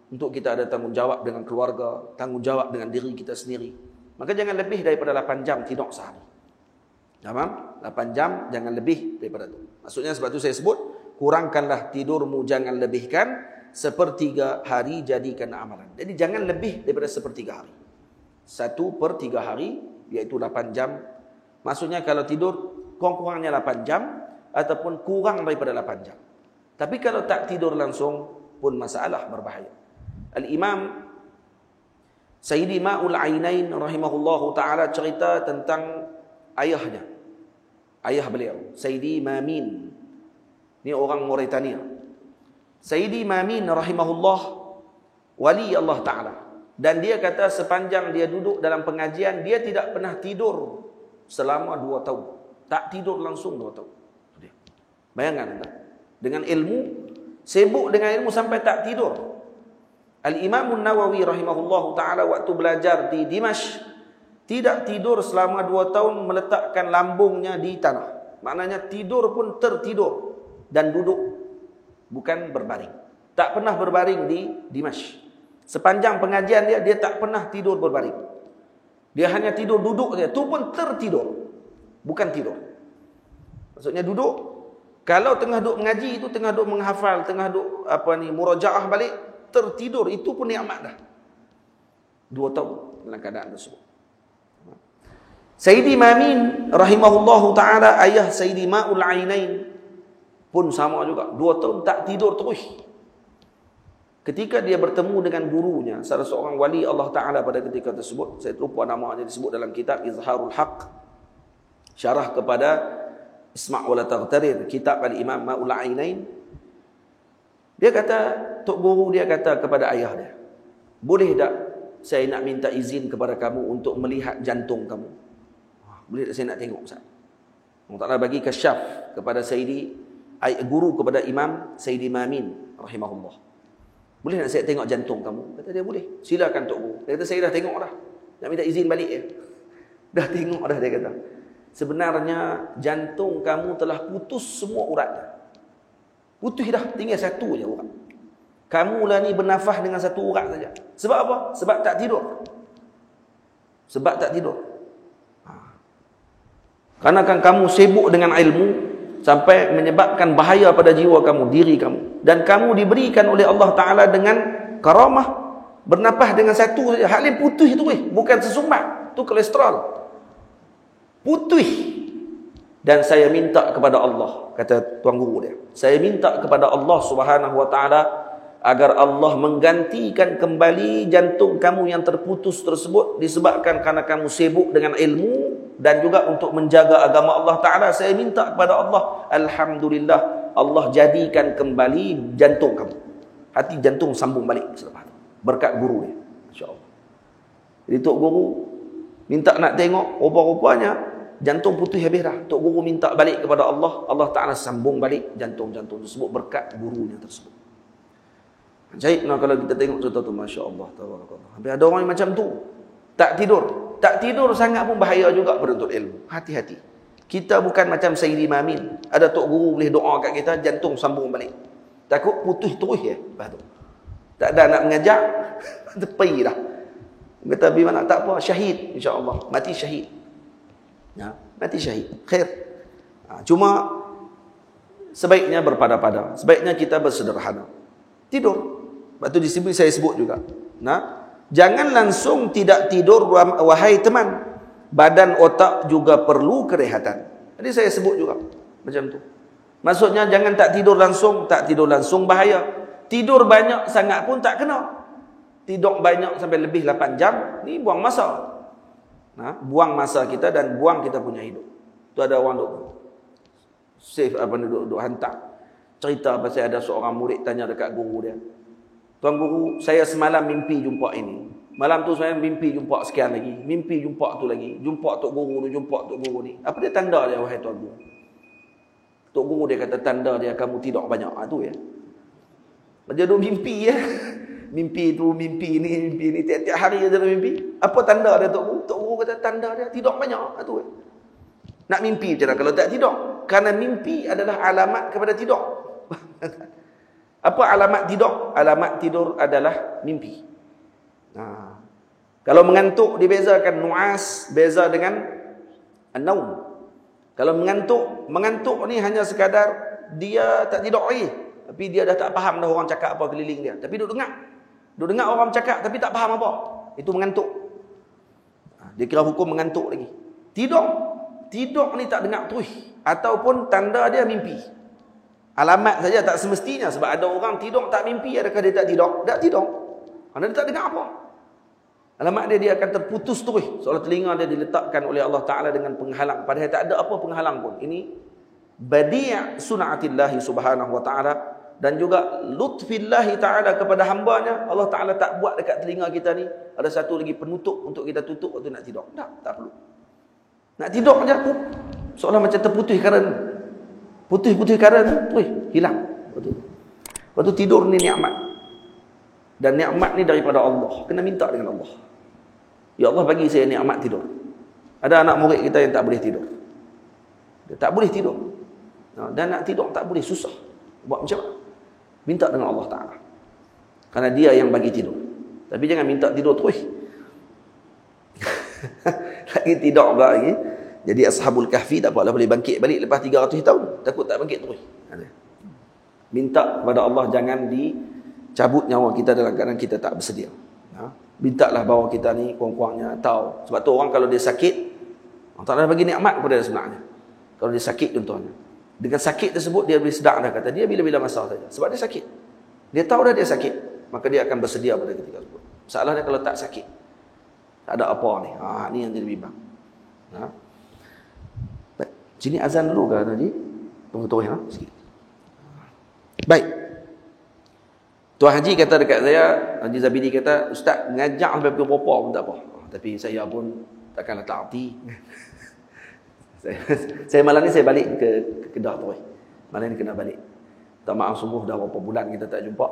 untuk kita ada tanggungjawab dengan keluarga, tanggungjawab dengan diri kita sendiri. Maka jangan lebih daripada 8 jam tidur sehari. Faham? 8 jam jangan lebih daripada itu. Maksudnya sebab itu saya sebut, kurangkanlah tidurmu, jangan lebihkan, sepertiga hari jadikan amalan. Jadi jangan lebih daripada sepertiga hari. 1/3 hari, iaitu 8 jam. Maksudnya kalau tidur kurang-kurangnya 8 jam, ataupun kurang daripada 8 jam. Tapi kalau tak tidur langsung pun masalah, berbahaya. Al-Imam Sayyidi Ma'ul Ainain rahimahullahu ta'ala cerita tentang ayahnya. Ayah beliau, Sayyidi Mamin. Ini orang Mauritania. Sayyidi Mamin rahimahullah, wali Allah Ta'ala. Dan dia kata sepanjang dia duduk dalam pengajian, dia tidak pernah tidur selama 2 tahun. Tak tidur langsung 2 tahun. Bayangkan, dengan ilmu, sibuk dengan ilmu sampai tak tidur. Al-Imam Nawawi rahimahullahu ta'ala waktu belajar di Dimashq, tidak tidur selama 2 tahun, meletakkan lambungnya di tanah. Maknanya tidur pun tertidur dan duduk, bukan berbaring. Tak pernah berbaring di Dimashq. Sepanjang pengajian dia tak pernah tidur berbaring. Dia hanya tidur duduk saja. Itu pun tertidur, bukan tidur. Maksudnya duduk. Kalau tengah duduk mengaji itu, tengah duduk menghafal, tengah duduk murajaah balik, tertidur, itu pun nikmat dah. 2 tahun dalam keadaan tersebut. Sayyidi Mamin rahimahullahu ta'ala, ayah Sayyidi Ma'ul Ainain pun sama juga, 2 tahun tak tidur terus. Ketika dia bertemu dengan gurunya, salah seorang wali Allah Ta'ala pada ketika tersebut, saya lupa namanya, disebut dalam kitab Izharul Haq, syarah kepada Isma' wala Taghtarir, kitab Al-Imam Ma'ul Ainain. Dia kata, tok guru dia kata kepada ayah dia, boleh tak saya nak minta izin kepada kamu untuk melihat jantung kamu? Boleh tak saya nak tengok, Ustaz? Allah Ta'ala bagi kasyaf kepada Sayyidi, guru kepada Imam Sayyidi Mamin rahimahullah. Boleh tak saya tengok jantung kamu? Kata dia, boleh. Silakan tok guru. Dia kata, saya dah tengok dah. Nak minta izin balik ya. Dah tengok dah, dia kata. Sebenarnya jantung kamu telah putus semua uratnya. Putus dah, tinggal satu je urat. Kamu lah ni bernafas dengan satu urat saja. Sebab apa? Sebab tak tidur. Sebab tak tidur. Karena kan kamu sibuk dengan ilmu sampai menyebabkan bahaya pada jiwa kamu, diri kamu. Dan kamu diberikan oleh Allah Ta'ala dengan karamah, bernafas dengan satu saja. Hak lain putus itu bukan sesumbat. Itu kolesterol. Putih. Dan saya minta kepada Allah, kata tuan guru dia, saya minta kepada Allah Subhanahu wa ta'ala agar Allah menggantikan kembali jantung kamu yang terputus tersebut, disebabkan karena kamu sibuk dengan ilmu dan juga untuk menjaga agama Allah Ta'ala. Saya minta kepada Allah, alhamdulillah, Allah jadikan kembali jantung kamu. Hati jantung sambung balik selepas itu, berkat guru dia, insya-Allah. Jadi tok guru minta nak tengok, rupa-rupanya jantung putih habis dah. Tok guru minta balik kepada Allah, Allah Ta'ala sambung balik jantung-jantung tersebut berkat gurunya tersebut. Ajaib nah kalau kita tengok contoh tu, masya-Allah, tabarakallah. Habis ada orang yang macam tu, tak tidur. Tak tidur sangat pun bahaya juga penuntut ilmu. Hati-hati. Kita bukan macam Sayyidi Mamin. Ada tok guru boleh doa kat kita, jantung sambung balik. Takut putus terus ya. Lepas tu tak ada nak mengajak, tepi dah. Kata bagaimana? Tak apa, syahid insya-Allah. Mati syahid. Ya, mati syahid. Khair. Cuma sebaiknya berpada-pada. Sebaiknya kita bersederhana. Tidur. Lepas tu di sini saya sebut juga. Nah, jangan langsung tidak tidur wahai teman. Badan otak juga perlu kerehatan. Jadi saya sebut juga macam tu. Maksudnya jangan tak tidur langsung bahaya. Tidur banyak sangat pun tak kena. Tidur banyak sampai lebih 8 jam, ni buang masa. Nah, buang masa kita dan buang kita punya hidup. Tu ada orang duk save duk hantar cerita pasal ada seorang murid tanya dekat guru dia, tuan guru, saya semalam mimpi jumpa ini, malam tu saya mimpi jumpa sekian lagi, mimpi jumpa tu lagi, jumpa tok guru ni, jumpa tok guru ni. Apa dia tanda dia wahai tuan guru? Tok guru dia kata tanda dia kamu tidur banyak. Tu ya. Dia duk mimpi ya. Mimpi tu, mimpi ni, tiap-tiap hari dia ada mimpi. Apa tanda dia tok guru? Tok guru kata tanda dia tidur banyak. Tu ya. Nak mimpi je lah kalau tak tidur. Karena mimpi adalah alamat kepada tidur. Apa alamat tidur? Alamat tidur adalah mimpi. Nah, kalau mengantuk dibezakan nuas beza dengan an-naum. Kalau mengantuk ni hanya sekadar dia tak tidur lagi, tapi dia dah tak faham dah orang cakap apa keliling dia. Tapi duk dengar orang cakap tapi tak faham apa. Itu mengantuk. Dia kira hukum mengantuk lagi. Tidur ni tak dengar terus ataupun tanda dia mimpi. Alamat saja tak semestinya, sebab ada orang tidur tak mimpi, adakah dia tak tidur? Tak tidur. Kerana dia tak dengar apa. Alamat dia akan terputus terus. Seolah telinga dia diletakkan oleh Allah Ta'ala dengan penghalang. Padahal tak ada apa penghalang pun. Ini badi' sun'atillahi subhanahu wa ta'ala. dan juga lutfillahi ta'ala kepada hambanya. Allah Ta'ala tak buat dekat telinga kita ni ada satu lagi penutup untuk kita tutup waktu nak tidur. Tak perlu. Nak tidur je seolah macam terputus karen. Putih-putih karen tu, hilang. Lepas tu tidur ni nikmat. Dan nikmat ni daripada Allah. Kena minta dengan Allah. Ya Allah bagi saya nikmat tidur. Ada anak murid kita yang tak boleh tidur. Dia tak boleh tidur. Dan nak tidur tak boleh, susah. Buat macam mana? Minta dengan Allah Ta'ala. Karena dia yang bagi tidur. Tapi jangan minta tidur terus. Lagi tidur pula lagi. Jadi Ashabul Kahfi tak apalah, boleh bangkit balik lepas 300 tahun. Takut tak bangkit terus. Minta kepada Allah jangan dicabut nyawa kita dalam keadaan kita tak bersedia. Mintalah bahawa kita ni kurang-kurangnya tahu. Sebab tu orang kalau dia sakit, Allah Ta'ala bagi nikmat kepada dia sebenarnya. Kalau dia sakit contohnya, dengan sakit tersebut dia boleh sedar dah, kata dia bila-bila masa saja. Sebab dia sakit. Dia tahu dah dia sakit, maka dia akan bersedia pada ketika tersebut. Masalahnya kalau tak sakit, tak ada apa ni. Ni yang jadi bimbang. Sini azan dulu ke tadi? Tunggu sikit. Baik. Tuan Haji kata dekat saya, Haji Zabidi kata, Ustaz ngajak sampai pukul berapa pun tak apa. Tapi saya pun takkanlah tak arti. saya malam ni saya balik ke Kedah tu. Malam ni kena balik. Tak maaf sungguh dah berapa bulan kita tak jumpa.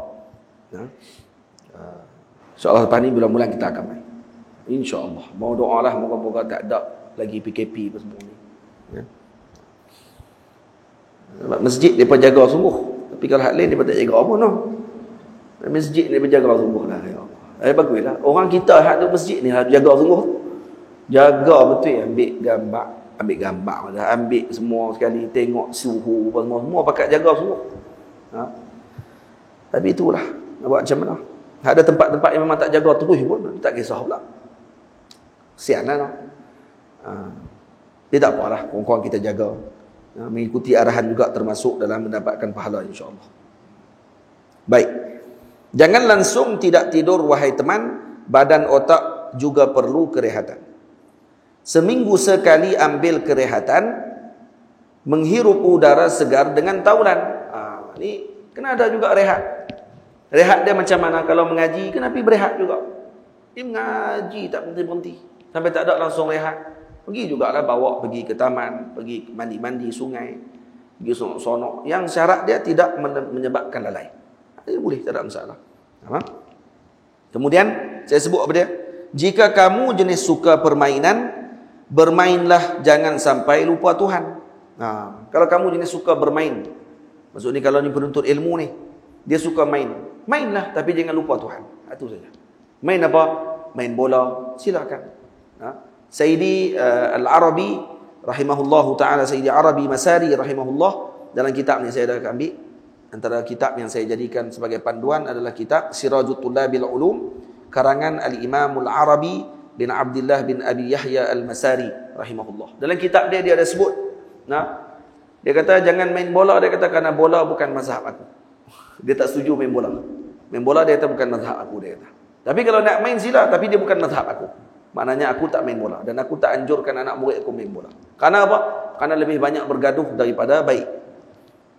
InsyaAllah lepas ni bulan-bulan kita akan main. InsyaAllah. Mau doa lah, moga-moga tak ada lagi PKP apa semua ni. Masjid mereka jaga sungguh. Tapi kalau hak lain mereka tak jaga apa no. Masjid ni berjaga sungguh lah. Baguslah. Orang kita hak tu masjid ni harus jaga sungguh. Jaga betul, ambil gambar, ambil semua sekali, tengok suhu semua pakat jaga semua. Tapi itulah, nak buat macam mana? Ada tempat-tempat yang memang tak jaga terus pun tak kisah pula. Kesianlah. Dia tak apalah, kurang-kurang kita jaga. Mengikuti arahan juga termasuk dalam mendapatkan pahala insya-Allah. Baik. Jangan langsung tidak tidur wahai teman, badan otak juga perlu kerehatan. Seminggu sekali ambil kerehatan, menghirup udara segar dengan taulan. Ni kena ada juga rehat. Rehat dia macam mana? Kalau mengaji, kena pergi berehat juga. Dia mengaji tak berhenti-berhenti. Sampai tak ada langsung rehat. Pergi jugalah, bawa pergi ke taman, pergi mandi-mandi sungai, pergi sonok-sonok. Yang syarat dia tidak menyebabkan lalai. Dia boleh, tak ada masalah. Kemudian saya sebut apa dia? Jika kamu jenis suka permainan, bermainlah, jangan sampai lupa Tuhan. Kalau kamu jenis suka bermain, maksudnya kalau ni penuntut ilmu ni, dia suka main, mainlah, tapi jangan lupa Tuhan. Itu saja. Main apa? Main bola, silakan. Sayyidi Al-Arabi rahimahullahu ta'ala, Sayyidi Arabi Masari rahimahullah, dalam kitab ni saya dah ambil, antara kitab yang saya jadikan sebagai panduan adalah kitab Sirajut Tullabil Ulum, karangan Al-Imamul Arabi bin Abdullah bin Abi Yahya Al-Masari rahimahullah. Dalam kitab dia ada sebut, dia kata jangan main bola, dia kata kerana bola bukan mazhab aku. Dia tak setuju main bola. Main bola dia kata bukan mazhab aku, dia kata. Tapi kalau nak main sila, tapi dia bukan mazhab aku. Maknanya aku tak main bola dan aku tak anjurkan anak murid aku main bola. Karena apa? Karena lebih banyak bergaduh daripada baik.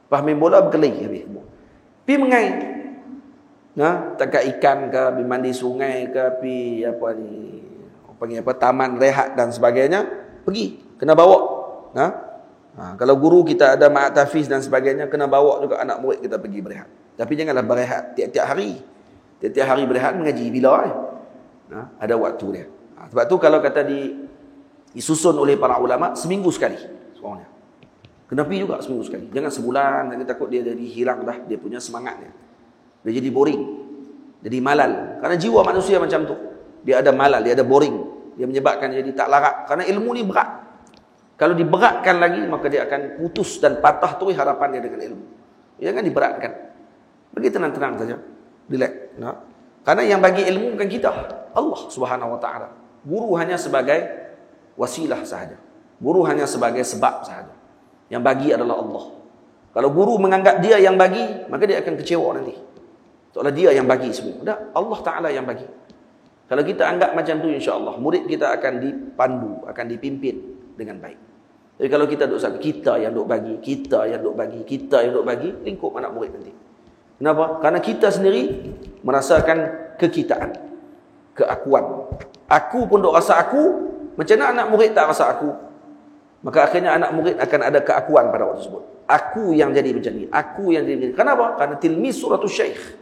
Lepas main bola berkelahi habis. Pi mengai. Tangkap ikan ke, pi mandi sungai ke, pi apa ni, panggil apa, taman rehat dan sebagainya, pergi, kena bawa. Kalau guru kita ada ma'at hafiz dan sebagainya, kena bawa juga anak murid kita pergi berehat. Tapi janganlah berehat tiap-tiap hari. Tiap-tiap hari berehat mengaji bila ada waktu dia. Sebab tu kalau kata disusun oleh para ulama, seminggu sekali seorangnya. Kena pergi juga seminggu sekali. Jangan sebulan, nanti takut dia jadi hilang dah dia punya semangatnya. Dia jadi boring. Jadi malal. Karena jiwa manusia macam tu. Dia ada malal, dia ada boring. Dia menyebabkan dia jadi tak larat. Karena ilmu ni berat. Kalau diberatkan lagi, maka dia akan putus dan patah terus harapan dia dengan ilmu. Jangan diberatkan. Pergi tenang-tenang saja. Relax. Karena yang bagi ilmu bukan kita. Allah Subhanahu Wa Taala. Guru hanya sebagai wasilah sahaja. Guru hanya sebagai sebab sahaja. Yang bagi adalah Allah. Kalau guru menganggap dia yang bagi, maka dia akan kecewa nanti. Soalnya dia yang bagi semua. Tak, Allah Ta'ala yang bagi. Kalau kita anggap macam tu, insya-Allah murid kita akan dipandu, akan dipimpin dengan baik. Tapi kalau kita duk kita yang duk bagi, kita yang duk bagi, kita yang duk bagi, lingkup anak murid nanti. Kenapa? Karena kita sendiri merasakan kekitaan, keakuan. Aku pun dok rasa aku, macam mana anak murid tak rasa aku? Maka akhirnya anak murid akan ada keakuan pada waktu tersebut. Aku yang jadi macam ni, aku yang jadi macam ni. Kenapa? Karena tilmiz suratul syekh.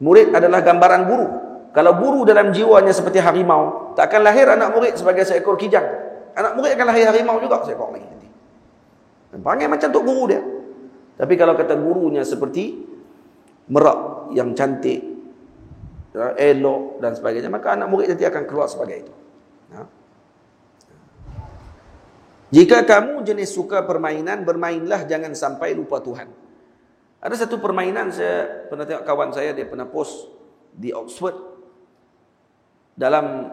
Murid adalah gambaran guru. Kalau guru dalam jiwanya seperti harimau, tak akan lahir anak murid sebagai seekor kijang. Anak murid akan lahir harimau juga seekor lagi nanti. Dan panggil macam tok guru dia. Tapi kalau kata gurunya seperti merak yang cantik, elok dan sebagainya, maka anak murid nanti akan keluar sebagai itu. Jika kamu jenis suka permainan, bermainlah, jangan sampai lupa Tuhan. Ada satu permainan, saya pernah tengok kawan saya, dia pernah post di Oxford. Dalam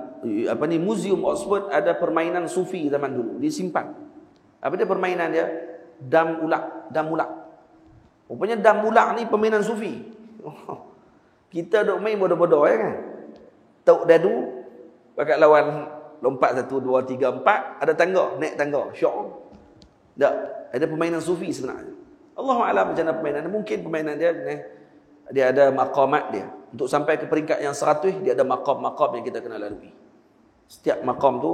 museum Oxford ada permainan sufi zaman dulu, disimpan. Apa dia permainan dia? Dam ulak. Rupanya dam ulak ni permainan sufi. Kita duk main bodoh-bodoh kan. Tok dadu pakai lawan lompat 1 2 3 4, ada tangga, naik tangga, syok. Tak, ada permainan sufi sebenarnya. Allahu a'lam macam mana permainan. Mungkin permainan dia ada maqamat dia. Untuk sampai ke peringkat yang 100, dia ada maqam-maqam yang kita kena lalui. Setiap maqam tu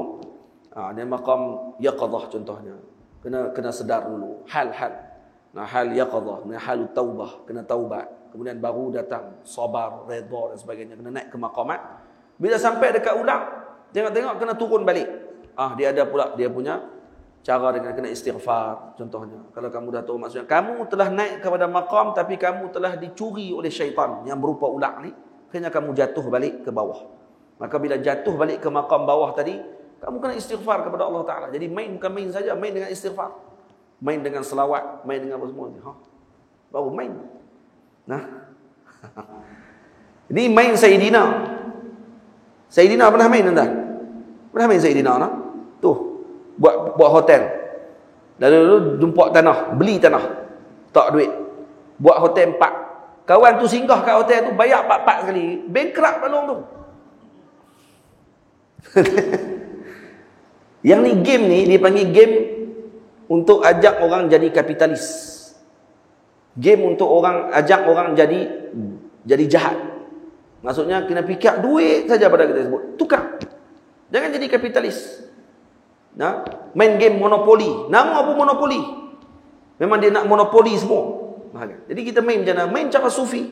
dia maqam yaqadhah contohnya. Kena sedar dulu hal-hal. Hal yaqadhah, hal taubah, kena taubat. Kemudian baru datang sabar, redha dan sebagainya. Kena naik ke maqamat. Bila sampai dekat ulang, tengok-tengok kena turun balik. Dia ada pula dia punya cara dengan kena istighfar contohnya. Kalau kamu dah tahu maksudnya kamu telah naik kepada maqam tapi kamu telah dicuri oleh syaitan yang berupa ular ni, akhirnya kamu jatuh balik ke bawah. Maka bila jatuh balik ke maqam bawah tadi, kamu kena istighfar kepada Allah Taala. Jadi main bukan main saja, main dengan istighfar. Main dengan selawat, main dengan apa semua ni. Baru main. Ini main Sayyidina. Sayyidina pernah main tuan-tuan? Pernah main Sayyidina nak? Tuh, buat hotel. Lalu jumpa tanah, beli tanah. Tak duit. Buat hotel 4. Kawan tu singgah kat hotel tu, bayar 4 sekali. Bankrupt balong tu. Yang ni game ni, dipanggil game untuk ajak orang jadi kapitalis. Game untuk ajak orang jadi jahat. Maksudnya kena fikir duit saja pada kita sebut. Tukar. Jangan jadi kapitalis. Main game monopoli. Nama apa monopoli? Memang dia nak monopoli semua. Jadi kita main macam mana? Main cara sufi.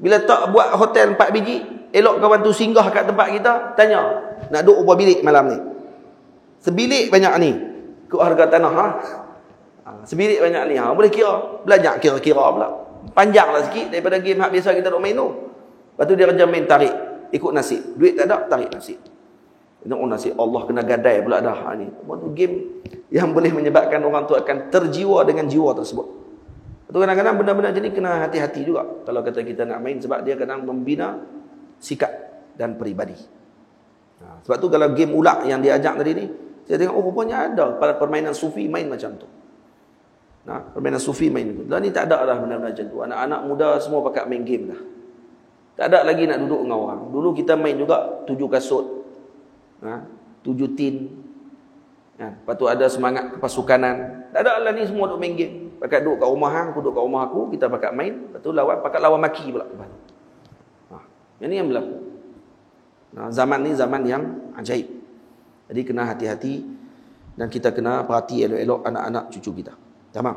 Bila tak buat hotel 4 biji, elok kawan tu singgah kat tempat kita, tanya, nak duduk berapa bilik malam ni? Sebilik banyak ni. Ikut harga tanah. Sebilik banyak ni. Boleh kira. Belajar kira-kira pula. Panjanglah sikit daripada game hak biasa kita duk main tu. Lepas tu dia kerja main tarik. Ikut nasib. Duit tak ada, tarik nasib. Nasib Allah kena gadai pula dah. Ni. Itu game yang boleh menyebabkan orang tu akan terjiwa dengan jiwa tersebut. Itu kadang-kadang benda-benda macam ni kena hati-hati juga. Kalau kata kita nak main, sebab dia kadang membina sikap dan peribadi. Sebab tu kalau game ulak yang diajak tadi ni, saya tengok, rupanya ada pada permainan sufi main macam tu. Permainan sufi main tu. Dah ni tak ada lah benda-benda macam tu. Anak-anak muda semua pakat main game dah. Tak ada lagi nak duduk dengan orang. Dulu kita main juga 7 kasut. 7 tin. Lepas tu ada semangat kepasukanan. Tak ada lah ni semua duduk main game. Pakat duduk kat rumah hang, aku duduk kat rumah aku, kita pakat main. Lepas tu pakat lawan maki pula. Yang ni yang berlaku. Zaman ni zaman yang ajaib. Jadi kena hati-hati dan kita kena perhati elok-elok anak-anak cucu kita. Tamam.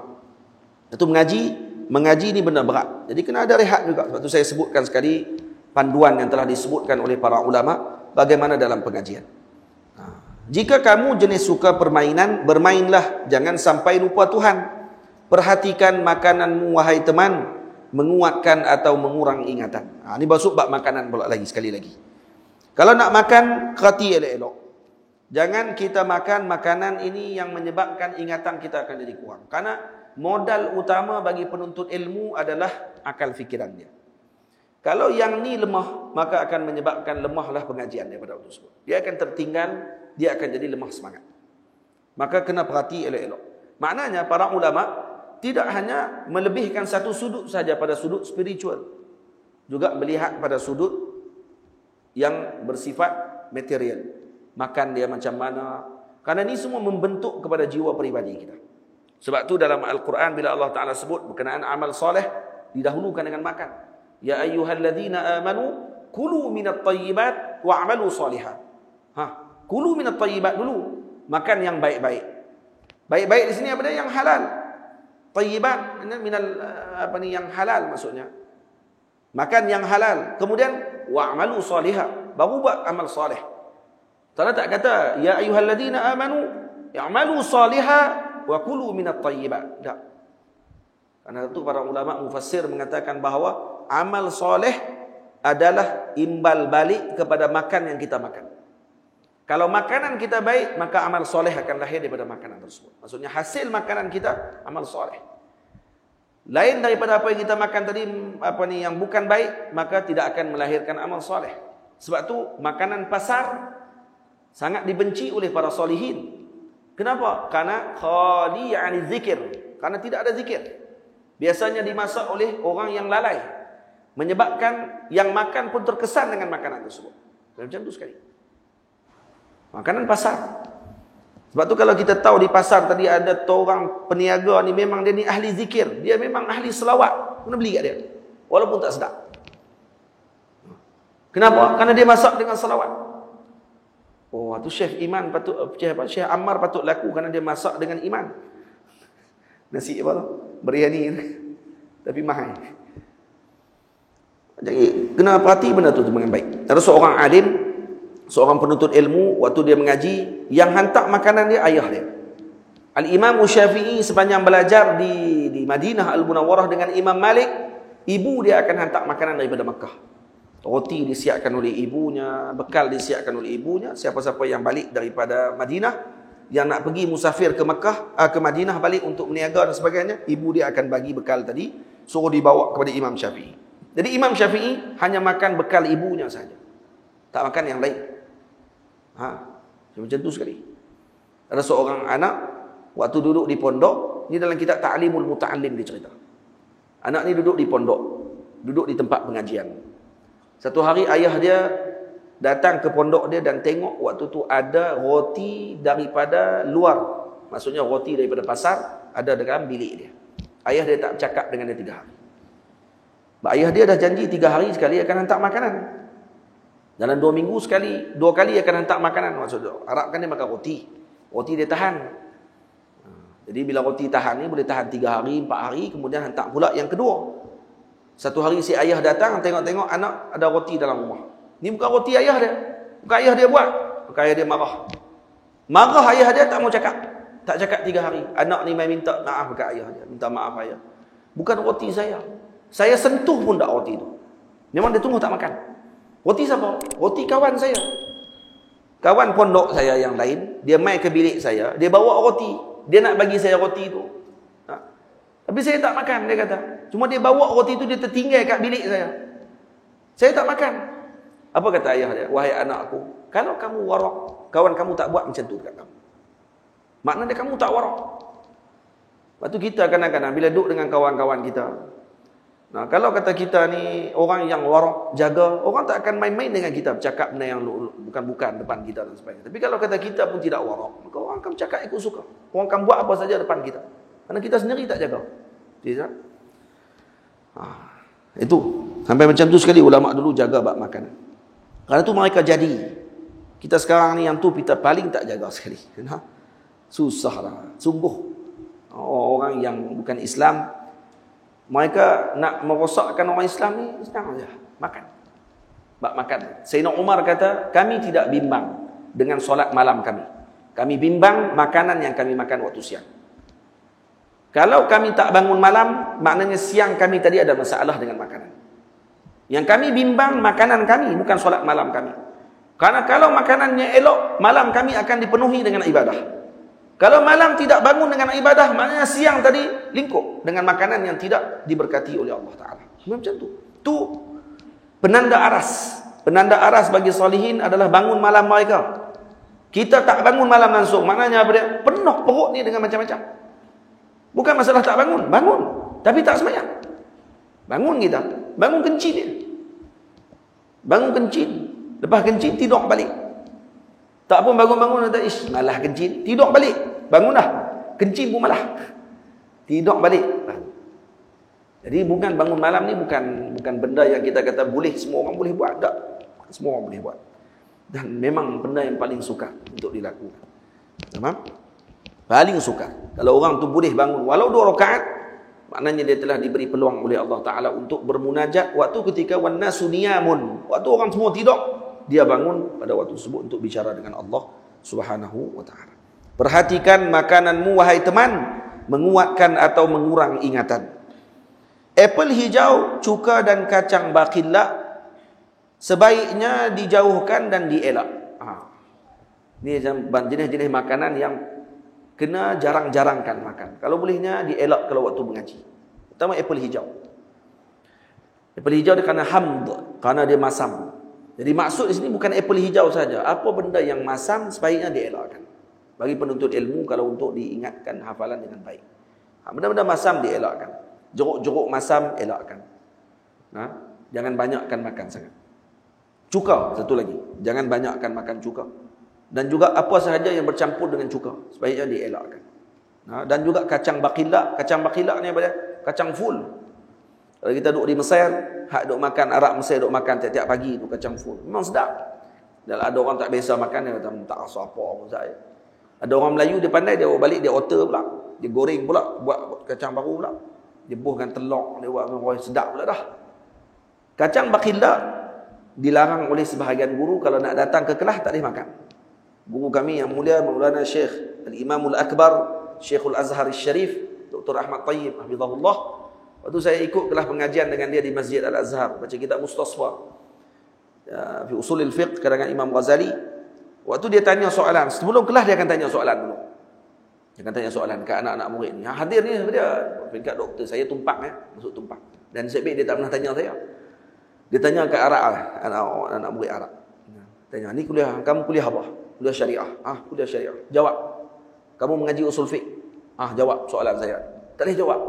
Itu mengaji ni benda berat. Jadi kena ada rehat juga. Sebab tu saya sebutkan sekali panduan yang telah disebutkan oleh para ulama bagaimana dalam pengajian. Jika kamu jenis suka permainan, bermainlah, jangan sampai lupa Tuhan. Perhatikan makananmu wahai teman, menguatkan atau mengurang ingatan. Ini masuk bab makanan pula lagi sekali lagi. Kalau nak makan, kerati elok-elok. Jangan kita makan makanan ini yang menyebabkan ingatan kita akan jadi kurang. Karena modal utama bagi penuntut ilmu adalah akal fikiran dia. Kalau yang ni lemah, maka akan menyebabkan lemahlah pengajian daripada waktu tersebut. Dia akan tertinggal, dia akan jadi lemah semangat. Maka kena perhati elok-elok. Maknanya para ulama tidak hanya melebihkan satu sudut saja pada sudut spiritual. Juga melihat pada sudut yang bersifat material. Makan dia macam mana. Karena ini semua membentuk kepada jiwa peribadi kita. Sebab tu dalam Al-Quran bila Allah Ta'ala sebut berkenaan amal soleh, didahulukan dengan makan. Ya ayyuhalladzina amanu kulu minat thayyibat wa'malu shalihan. Kulu minat thayyibat dulu, makan yang baik-baik. Baik-baik di sini apa dia? Yang halal. Thayyibat minal yang halal maksudnya. Makan yang halal. Kemudian wa'malu shalihan, baru buat amal soleh. Allah tak kata ya ayyuhalladzina amanu i'malu shalihan wa kulu minat thayyibat. Tak. Karena itu para ulama mufassir mengatakan bahawa amal soleh adalah imbal balik kepada makan yang kita makan. Kalau makanan kita baik, maka amal soleh akan lahir daripada makanan tersebut. Maksudnya hasil makanan kita amal soleh. Lain daripada apa yang kita makan tadi, yang bukan baik, maka tidak akan melahirkan amal soleh. Sebab tu makanan pasar sangat dibenci oleh para solihin. Kenapa? Karena khali ani zikir. Karena tidak ada zikir. Biasanya dimasak oleh orang yang lalai, menyebabkan yang makan pun terkesan dengan makanan tersebut. Macam tu sekali. Makanan pasar. Sebab tu kalau kita tahu di pasar tadi ada orang peniaga ni memang dia ni ahli zikir, dia memang ahli selawat, kena beli kat dia. Walaupun tak sedap. Kenapa? Karena dia masak dengan selawat. Oh, tu Syekh Syekh Ammar patut laku kerana dia masak dengan iman. Nasi apa tu? Biryani. Tapi mahal. Jadi kena perhati benda tu dengan baik. Ada seorang alim, seorang penuntut ilmu, waktu dia mengaji, yang hantar makanan dia ayah dia. Al-Imam Syafi'i sepanjang belajar di Madinah Al-Munawwarah dengan Imam Malik, ibu dia akan hantar makanan daripada Makkah. Roti disiapkan oleh ibunya, bekal disiapkan oleh ibunya. Siapa-siapa yang balik daripada Madinah, yang nak pergi musafir ke Makkah, ke Madinah balik untuk berniaga dan sebagainya, ibu dia akan bagi bekal tadi, suruh dibawa kepada Imam Syafi'i. Jadi Imam Syafi'i hanya makan bekal ibunya saja, tak makan yang lain. Macam tu sekali. Ada seorang anak waktu duduk di pondok, ni dalam kitab Ta'limul Muta'allim dia cerita. Anak ni duduk di pondok, duduk di tempat pengajian. Satu hari ayah dia datang ke pondok dia dan tengok waktu tu ada roti daripada luar. Maksudnya roti daripada pasar ada dalam bilik dia. Ayah dia tak cakap dengan dia 3 hari. Ayah dia dah janji 3 hari sekali akan hantar makanan. Dalam 2 minggu sekali, 2 kali akan hantar makanan. Maksudnya harapkan dia makan roti. Roti dia tahan. Jadi bila roti tahan ni boleh tahan 3 hari, 4 hari, kemudian hantar pula yang kedua. Satu hari si ayah datang, tengok-tengok anak ada roti dalam rumah. Ni bukan roti ayah dia. Bukan ayah dia buat. Bukan ayah dia marah. Marah ayah dia tak mau cakap. Tak cakap 3 hari. Anak ni main minta maaf dekat ayah dia. Minta maaf ayah. Bukan roti saya. Saya sentuh pun tak roti tu. Memang dia tunggu tak makan. Roti siapa? Roti kawan saya. Kawan pondok saya yang lain, dia main ke bilik saya, dia bawa roti. Dia nak bagi saya roti tu. Tapi saya tak makan, dia kata. Cuma dia bawa roti tu, dia tertinggal kat bilik saya. Saya tak makan. Apa kata ayah dia? Wahai anakku, kalau kamu warak, kawan kamu tak buat macam tu dekat kamu. Maknanya kamu tak warak. Lepas tu kita kadang-kadang bila duduk dengan kawan-kawan kita, kalau kata kita ni orang yang warak, jaga, orang tak akan main-main dengan kita, bercakap benda yang bukan-bukan depan kita dan sebagainya. Tapi kalau kata kita pun tidak warak, maka orang akan bercakap ikut suka. Orang akan buat apa saja depan kita. Karena kita sendiri tak jaga. Tidak? Itu. Sampai macam tu sekali ulama dulu jaga bab makanan. Karena tu mereka jadi. Kita sekarang ni yang tu kita paling tak jaga sekali. Susahlah. Sungguh. Orang yang bukan Islam, mereka nak merosakkan orang Islam ni, senang saja. Makan. Bab makan. Sayyidina Umar kata, kami tidak bimbang dengan solat malam kami. Kami bimbang makanan yang kami makan waktu siang. Kalau kami tak bangun malam, maknanya siang kami tadi ada masalah dengan makanan. Yang kami bimbang makanan kami, bukan solat malam kami. Karena kalau makanannya elok, malam kami akan dipenuhi dengan ibadah. Kalau malam tidak bangun dengan ibadah, maknanya siang tadi lingkup dengan makanan yang tidak diberkati oleh Allah Ta'ala. Macam tu. Tu penanda aras. Penanda aras bagi salihin adalah bangun malam mereka. Kita tak bangun malam langsung, maknanya apa dia? Penuh perut ni dengan macam-macam. Bukan masalah tak bangun, bangun. Tapi tak sembahyang. Bangun kita. Bangun kencing dia. Bangun kencing. Lepas kencing, tidur balik. Tak pun bangun-bangun, kata, malah kencing. Tidur balik. Bangun dah. Kencing pun malah. Tidur balik. Jadi bukan bangun malam ni bukan benda yang kita kata boleh, semua orang boleh buat. Tak. Semua orang boleh buat. Dan memang benda yang paling sukar untuk dilakukan. Faham? Paling sukar. Kalau orang tu boleh bangun walau 2 rakaat, maknanya dia telah diberi peluang oleh Allah Ta'ala untuk bermunajat waktu ketika wannasu niyamun. Waktu orang semua tidur, dia bangun pada waktu tersebut untuk bicara dengan Allah Subhanahu wa Ta'ala. Perhatikan makananmu wahai teman, menguatkan atau mengurang ingatan. Apel hijau, cuka dan kacang bakilla sebaiknya dijauhkan dan dielak. Ini jenis-jenis makanan yang kena jarang-jarangkan makan. Kalau bolehnya dielak kalau waktu mengaji. Pertama apel hijau. Apel hijau dia kerana hamd, kerana dia masam. Jadi maksud di sini bukan apel hijau saja. Apa benda yang masam sebaiknya dielakkan. Bagi penuntut ilmu kalau untuk diingatkan hafalan dengan baik. Benda-benda masam dielakkan. Jeruk-jeruk masam elakkan. Jangan banyakkan makan sangat. Cuka satu lagi. Jangan banyakkan makan cuka. Dan juga apa sahaja yang bercampur dengan cuka sebaiknya dielakkan. Dan juga kacang bakilla. Kacang bakilla ni apa dia? Kacang full. Kalau kita duduk di Mesir, hak duduk makan Arab Mesir duduk makan tiap-tiap pagi tu kacang full. Memang sedap. Dan ada orang tak biasa makan, dia kata tak rasa apa pun saya. Ada orang Melayu dia pandai, dia balik dia otter pula. Dia goreng pula, buat kacang baru pula. Dia buhkan telur, dia buat sedap pula dah. Kacang bakilla dilarang oleh sebahagian guru kalau nak datang ke kelas tak boleh makan. Guru kami yang mulia Maulana Syekh Al-Imamul Akbar, Syekhul Azhar Syarif, Dr. Ahmad Tayyib hafizahullah. Waktu saya ikut kelas pengajian dengan dia di Masjid Al-Azhar, baca kitab Mustasfa fi Usulil Fiqh karangan Imam Ghazali. Waktu dia tanya soalan, sebelum kelas dia akan tanya soalan dulu. Dia akan tanya soalan ke anak-anak murid ni. Yang hadir ni dia peringkat doktor, saya tumpang masuk tumpang. Dan sebaik dia tak pernah tanya saya. Dia tanya ke Arab anak murid Arab. Tanya, ni kuliah, kamu kuliah apa? Kuliah syariah. Kuliah syariah. Jawab. Kamu mengaji usul fiqh. Jawab soalan saya. Tak boleh jawab.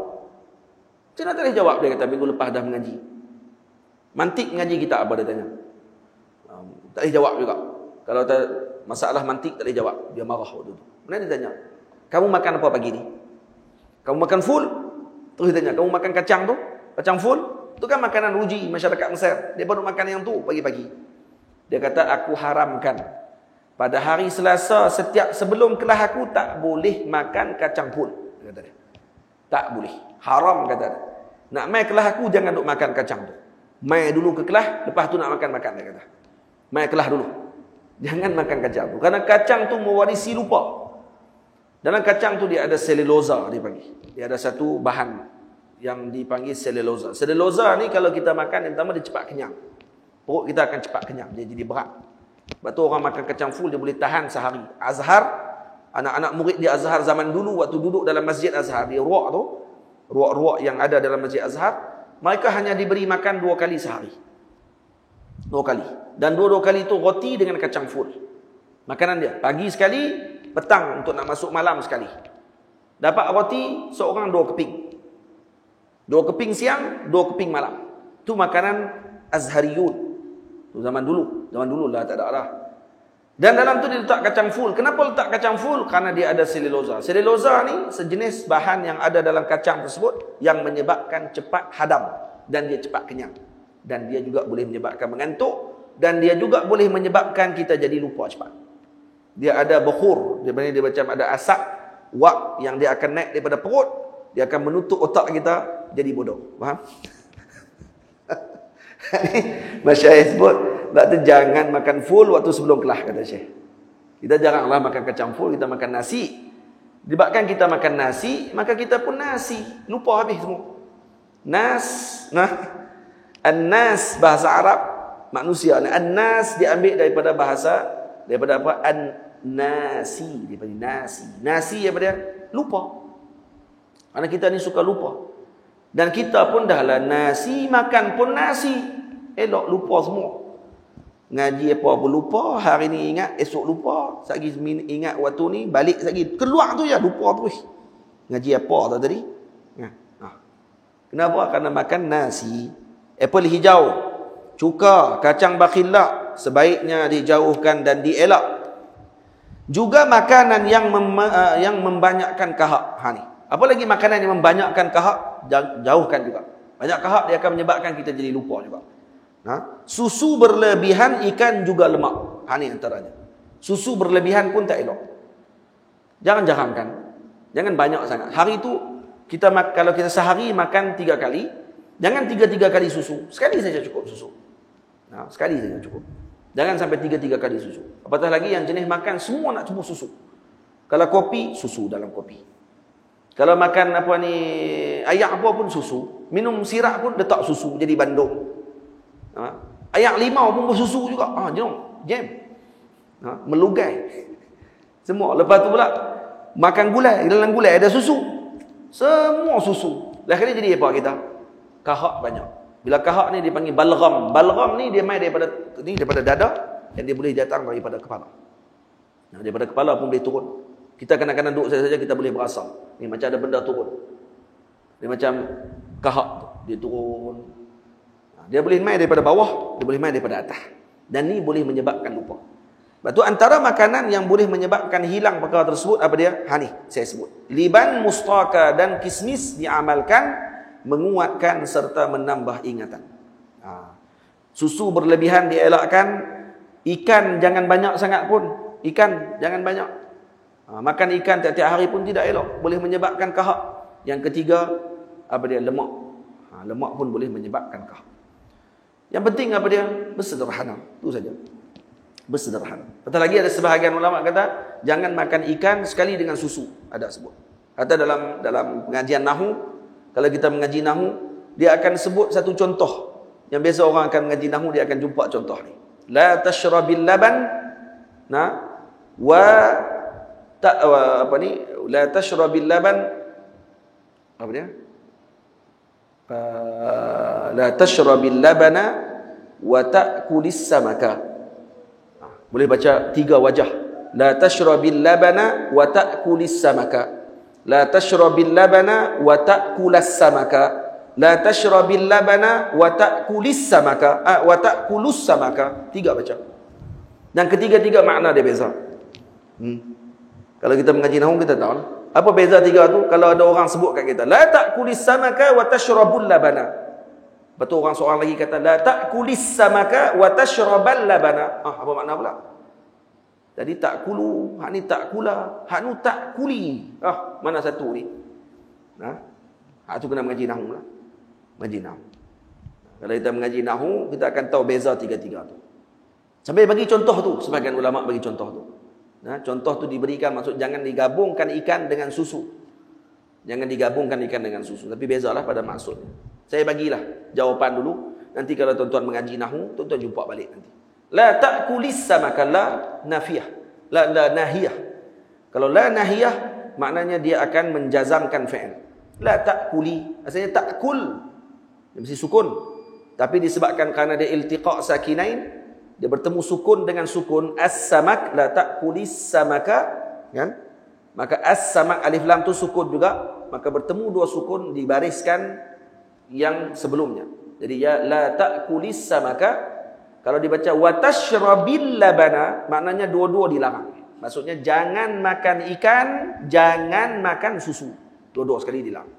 Macam mana tak boleh jawab? Dia kata minggu lepas dah mengaji. Mantik mengaji kita apa dia tanya. Tak boleh jawab juga. Kalau masalah mantik tak boleh jawab. Dia marah waktu tu. Mana dia tanya? Kamu makan apa pagi ni? Kamu makan full? Terus dia tanya, kamu makan kacang tu? Kacang full? Itu kan makanan ruji masyarakat Mesir. Dia baru makan yang tu pagi-pagi. Dia kata, aku haramkan. Pada hari Selasa, sebelum kelas aku, tak boleh makan kacang full. Dia kata dia. Tak boleh. Haram, kata dia. Nak mai kelas aku, jangan duk makan kacang tu. Mai dulu ke kelas, lepas tu nak makan-makan, dia kata. Mai kelas dulu. Jangan makan kacang tu. Kerana kacang tu mewarisi lupa. Dalam kacang tu dia ada selulosa dia panggil. Dia ada satu bahan yang dipanggil selulosa. Selulosa ni kalau kita makan yang pertama dia cepat kenyang. Perut kita akan cepat kenyang, dia jadi berat. Sebab tu orang makan kacang full dia boleh tahan sehari. Azhar, anak-anak murid di Azhar zaman dulu waktu duduk dalam Masjid Azhar, dia ruak yang ada dalam Masjid Azhar, mereka hanya diberi makan 2 kali sehari. 2 kali. Dan 2 kali itu roti dengan kacang full. Makanan dia pagi sekali, petang untuk nak masuk malam sekali. Dapat roti seorang 2 keping. 2 keping siang, 2 keping malam. Itu makanan Azhariyun. Itu zaman dulu lah, tak ada lah. Dan dalam tu dia letak kacang full. Kenapa letak kacang full? Karena dia ada selulosa. Selulosa ni sejenis bahan yang ada dalam kacang tersebut yang menyebabkan cepat hadam dan dia cepat kenyang. Dan dia juga boleh menyebabkan mengantuk dan dia juga boleh menyebabkan kita jadi lupa cepat. Dia ada bukhur, dia macam ada asap wak yang dia akan naik daripada perut, dia akan menutup otak kita jadi bodoh. Faham? Masyayikh sebut, sebab tu jangan makan full waktu sebelum kelas, kata Syekh. Kita jaranglah makan kacang full, kita makan nasi. Disebabkan kita makan nasi, maka kita pun nasi, lupa habis semua. An-nas bahasa Arab manusia. An-nas diambil daripada apa? An-nasi, daripada nasi. Nasi apa dia? Lupa. Karena kita ni suka lupa. Dan kita pun dahlah nasi, makan pun nasi. Elok lupa semua. Ngaji apa pun lupa, hari ni ingat, esok lupa, sagi ingat waktu ni, balik sagi keluar tu ya lupa terus. Ngaji apa tadi? Kenapa? Karena makan nasi. Apel hijau, cuka, kacang bakilla sebaiknya dijauhkan dan dielak. Juga makanan yang membanyakkan kahak. Ni. Apa lagi makanan yang membanyakkan kahak? Jauhkan juga. Banyak kahak dia akan menyebabkan kita jadi lupa juga. Susu berlebihan, ikan juga lemak. Ini antaranya. Susu berlebihan pun tak elok. Jangan jarangkan. Jangan banyak sangat. Hari itu kalau kita sehari makan 3 kali, jangan 3 kali susu. Sekali saja cukup susu. Sekali saja cukup. Jangan sampai 3 kali susu. Apatah lagi yang jenis makan semua nak cuma susu. Kalau kopi, susu dalam kopi. Kalau makan ayak apa pun susu. Minum sirap pun letak susu jadi bandung. Ayak limau pun bersusu juga. Jam. Melugai. Semua. Lepas tu pula makan gulai. Dalam gulai ada susu. Semua susu. Akhirnya jadi apa kita? Kahak banyak. Bila kahak ni dipanggil balgham. Balgham ni dia main daripada dada, dan dia boleh datang daripada kepala. Daripada kepala pun boleh turun. Kita kadang-kadang duduk saja kita boleh berasa. Ni macam ada benda turun. Dia macam kahak tu. Dia turun. Dia boleh main daripada bawah, dia boleh main daripada atas. Dan ni boleh menyebabkan lupa. Sebab tu antara makanan yang boleh menyebabkan hilang perkara tersebut, apa dia? Ni saya sebut. Liban, mustaka dan kismis diamalkan, menguatkan serta menambah ingatan. Susu berlebihan dielakkan. Ikan jangan banyak sangat pun. Ikan jangan banyak. Makan ikan tiap-tiap hari pun tidak elok. Boleh menyebabkan kahak. Yang ketiga, lemak. Lemak pun boleh menyebabkan kahak. Yang penting apa dia? Bersederhana. Itu saja. Bersederhana. Betul lagi ada sebahagian ulama kata, jangan makan ikan sekali dengan susu. Ada sebut. Kata dalam pengajian Nahu, kalau kita mengaji Nahu, dia akan sebut satu contoh. Yang biasa orang akan mengaji Nahu, dia akan jumpa contoh ni. La tashrabil laban la tashrabil laban apa dia? La tashrabil labana wa ta'kulis samaka. Boleh baca 3 wajah. La tashrabil labana wa ta'kulis samaka. La tashrabil labana wa ta'kulas samaka. La tashrabil labana wa ta'kulis samaka. Wa ta'kulus samaka. 3 baca. Dan ketiga-tiga makna dia beza. Kalau kita mengaji nahwu kita tahu apa beza 3 tu. Kalau ada orang sebut kat kita, la ta'kulis samaka wa tashrabul labana. Betul orang seorang lagi kata, la ta'kulis samaka wa tashrabal labana. Apa makna pula? Jadi ta'kulu, hak ni ta'kula, hak nu ta'kuli. Mana satu ni? Hak tu kena mengaji nahwu lah. Mengaji nahwu. Kalau kita mengaji nahwu, kita akan tahu beza 3 tu. Sampai bagi contoh tu, sebagian ulama bagi contoh tu. Contoh tu diberikan, maksud jangan digabungkan ikan dengan susu. Jangan digabungkan ikan dengan susu. Tapi bezalah pada maksudnya. Saya bagilah jawapan dulu. Nanti kalau tuan-tuan mengaji nahwu, tuan-tuan jumpa balik nanti. La ta'kulis samaka, la nafiyah. La nahiyah. Kalau la nahiyah, maknanya dia akan menjazamkan fi'il. La ta'kuli. Asalnya ta'kul. Dia mesti sukun. Tapi disebabkan kerana dia iltiqa' sakinain, dia bertemu sukun dengan sukun, as-samak, la ta'kulis samaka, kan? Maka as-samak, alif lam tu sukun juga, maka bertemu 2 sukun dibariskan yang sebelumnya. Jadi ya la ta'kulis samaka. Kalau dibaca wa tashrabil labana, maknanya dua-dua dilarang. Maksudnya jangan makan ikan, jangan makan susu. Dua-dua sekali dilarang.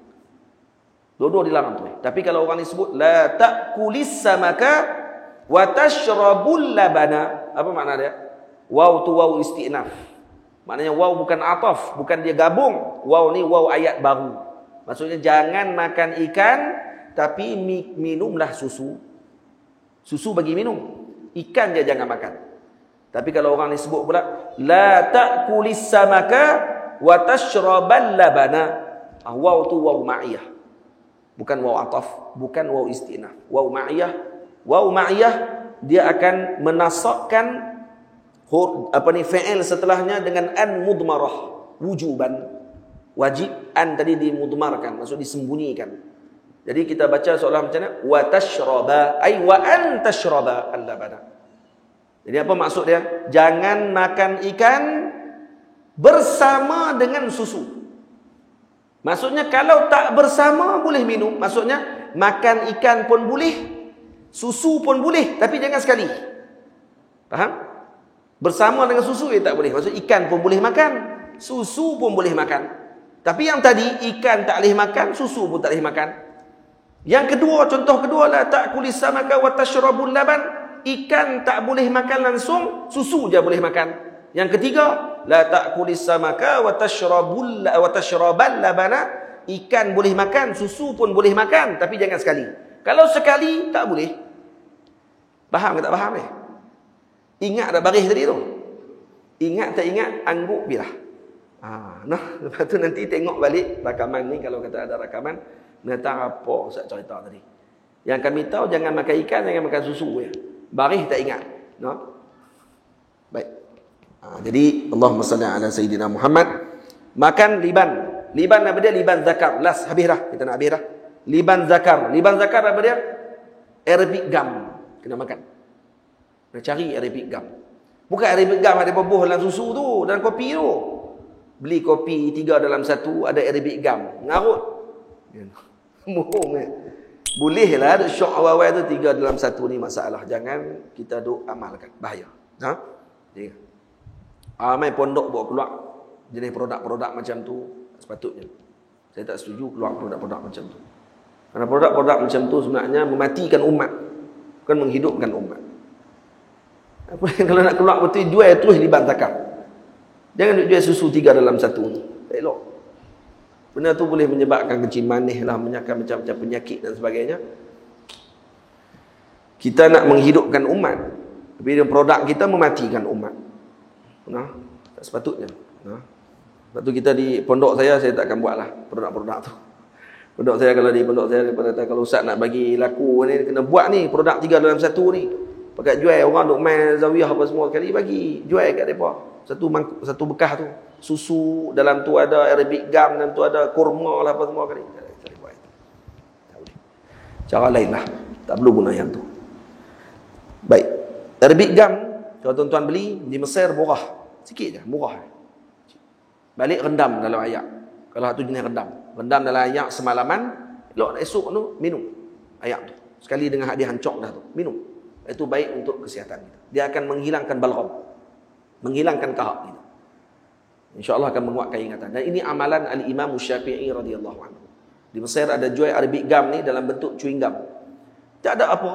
Dua-dua dilarang tu. Tapi kalau orang disebut la ta'kulis samaka wa tashrabul labana, apa makna dia? Waw tu waw istinaf. Maknanya waw bukan ataf, bukan dia gabung. Waw ni waw ayat baru. Maksudnya jangan makan ikan, tapi minumlah susu. Susu bagi minum. Ikan dia jangan makan. Tapi kalau orang disebut pula la ta'kulis samaka wa tashrabal labana. Waw tu waw ma'iyah. Bukan waw ataf, bukan waw istinaf. Waw ma'iyah. Waw ma'iyah dia akan menasabkan fi'il setelahnya dengan an mudmarah, wujuban, wajib. An tadi dimudmarkan, maksud disembunyikan. Jadi kita baca seolah macam mana? Wa tashraba, ay wa an tashraba al-labana. Jadi apa maksud dia? Jangan makan ikan bersama dengan susu. Maksudnya kalau tak bersama boleh minum. Maksudnya makan ikan pun boleh, susu pun boleh, tapi jangan sekali. Faham? Bersama dengan susu tak boleh. Maksud ikan pun boleh makan, susu pun boleh makan. Tapi yang tadi ikan tak boleh makan, susu pun tak boleh makan. Yang kedua, contoh kedua, la ta'kulis samaka wa tashrabul laban. Ikan tak boleh makan langsung, susu je boleh makan. Yang ketiga, la ta'kulis samaka wa tashrabal labana. Ikan boleh makan, susu pun boleh makan, tapi jangan sekali. Kalau sekali tak boleh. Faham ke tak faham ni? Ingat tak baris tadi tu? Ingat tak ingat, angguk bilah. Lepas tu nanti tengok balik rakaman ni, kalau kata ada rakaman, tentang apa Ustaz cerita tadi. Yang kami tahu, jangan makan ikan, jangan makan susu ya. Baris tak ingat. Baik. Jadi Allahumma salli ala Sayyidina Muhammad. Makan liban. Liban apa dia? Liban zakar. Last, habis dah. Kita nak habis dah. Liban zakar. Liban zakar apa dia? Arabic gum. Kena makan. Nak cari Arabic gum. Bukan Arabic gum ada bubuh dalam susu tu, dalam kopi tu. Beli kopi 3 dalam 1, ada Arabic gum. Ngarut. Mohong Bolehlah ada syok awal-awal tu 3 dalam 1 ni masalah. Jangan kita duk amalkan. Bahaya. Jadi, main pondok buat keluar jenis produk-produk macam tu, sepatutnya. Saya tak setuju keluar produk-produk macam tu. Kerana produk-produk macam tu sebenarnya mematikan umat, bukan menghidupkan umat. Kalau nak keluar betul, jual terus liban zakar. Jangan jual susu 3 dalam 1 ni. Tak elok. Benda tu boleh menyebabkan kencing manis lah, menyebabkan macam-macam penyakit dan sebagainya. Kita nak menghidupkan umat, tapi produk kita mematikan umat. Tak sepatutnya. Sebab tu kita di pondok saya takkan buat lah produk-produk tu. Pondok saya, kalau di pondok saya, kalau Ustaz nak bagi laku ni, kena buat ni produk 3 dalam 1 ni. Pakai jual orang duk main zawiyah apa semua sekali, bagi jual kat mereka. Satu bekas tu. Susu, dalam tu ada Arabic gum, dalam tu ada kurma lah apa semua kali. Tak boleh buat itu. Tak boleh. Cara lain lah. Tak perlu guna yang tu. Baik. Arabic gum, kalau tuan-tuan beli di Mesir murah. Sikit je, murah. Balik rendam dalam ayak. Kalau tu jenis rendam. Rendam dalam ayak semalaman, esok tu minum ayak tu. Sekali dengan dia hancur dah tu, minum. Itu baik untuk kesihatan kita. Dia akan menghilangkan balgham, menghilangkan kahak kita. InsyaAllah akan menguatkan ingatan. Dan ini amalan Al-Imam Syafi'i radhiyallahu anhu. Di Mesir ada jual Arabic gum ni dalam bentuk chewing gum. Tak ada apa.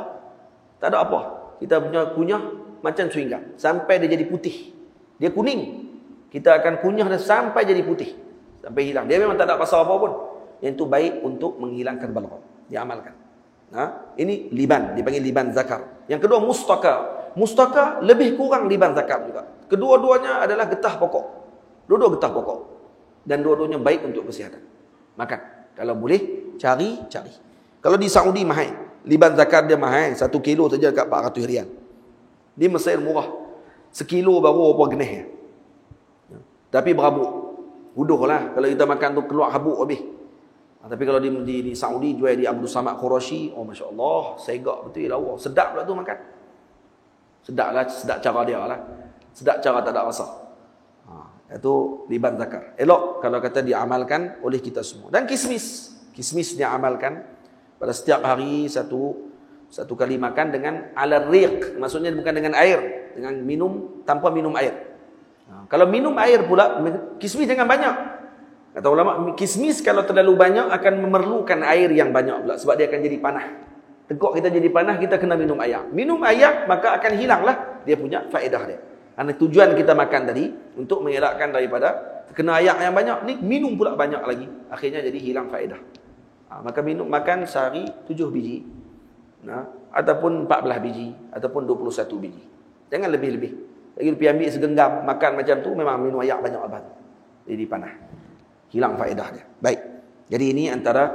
Tak ada apa. Kita punya kunyah macam chewing gum. Sampai dia jadi putih. Dia kuning. Kita akan kunyah dia sampai jadi putih. Sampai hilang. Dia memang tak ada pasal apa pun. Yang itu baik untuk menghilangkan balgham. Diamalkan. Ini liban. Dipanggil liban zakar. Yang kedua mustaka. Mustaka lebih kurang liban zakar juga. Kedua-duanya adalah getah pokok. Dua-dua getah pokok. Dan dua-duanya baik untuk kesihatan. Makan. Kalau boleh, cari. Kalau di Saudi mahal. Liban zakar dia mahal. 1 kilo saja dekat 400 rial. Di Mesir murah. 1 kilo baru berapa genih. Tapi berabuk. Huduh lah. Kalau kita makan tu keluar habuk habis. Tapi kalau di Saudi jual di Abdul Samad Qurashi, oh Masya Allah, segak betul lah. Sedap lah tu makan. Sedap lah, sedap cara dia lah. Sedap cara tak ada rasa. Itu liban zakar. Elok kalau kata diamalkan oleh kita semua. Dan kismis. Kismis diamalkan pada setiap hari satu kali makan dengan ala riq. Maksudnya bukan dengan air. Dengan minum, tanpa minum air. Kalau minum air pula, kismis jangan banyak. Kata ulama, kismis kalau terlalu banyak akan memerlukan air yang banyak pula. Sebab dia akan jadi panah. Tegak kita jadi panah, kita kena minum air. Minum air, maka akan hilanglah dia punya faedah dia. Karena tujuan kita makan tadi untuk mengelakkan daripada kena ayak yang banyak ni, minum pula banyak lagi, akhirnya jadi hilang faedah. Maka makan sehari 7 biji, ataupun 14 biji, ataupun 21 biji. Jangan lebih-lebih. Lagi pergi ambil segenggam makan macam tu, memang minum ayak banyak abad. Jadi panah, hilang faedah dia. Baik. Jadi ini antara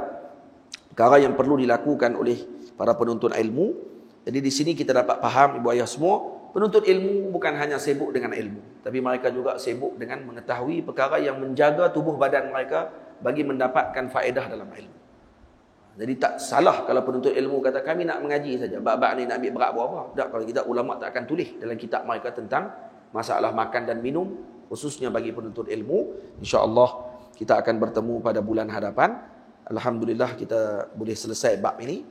perkara yang perlu dilakukan oleh para penuntut ilmu. Jadi di sini kita dapat faham ibu ayah semua. Penuntut ilmu bukan hanya sibuk dengan ilmu, tapi mereka juga sibuk dengan mengetahui perkara yang menjaga tubuh badan mereka bagi mendapatkan faedah dalam ilmu. Jadi tak salah kalau penuntut ilmu kata kami nak mengaji saja, bab-bab ni nak ambil berat berapa. Tak, kalau kita ulama tak akan tulis dalam kitab mereka tentang masalah makan dan minum, khususnya bagi penuntut ilmu. InsyaAllah kita akan bertemu pada bulan hadapan. Alhamdulillah kita boleh selesai bab ini.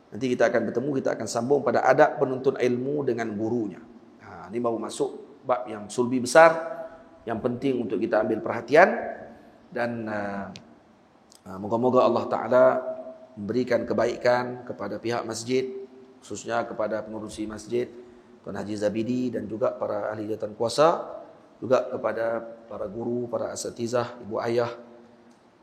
Nanti kita akan bertemu, kita akan sambung pada adab penuntut ilmu dengan gurunya. Ini baru masuk bab yang sulbi besar, yang penting untuk kita ambil perhatian. Dan moga-moga Allah Ta'ala memberikan kebaikan kepada pihak masjid, khususnya kepada pengurusi masjid Tuan Haji Zabidi dan juga para ahli jawatan kuasa, juga kepada para guru, para asatizah, ibu ayah,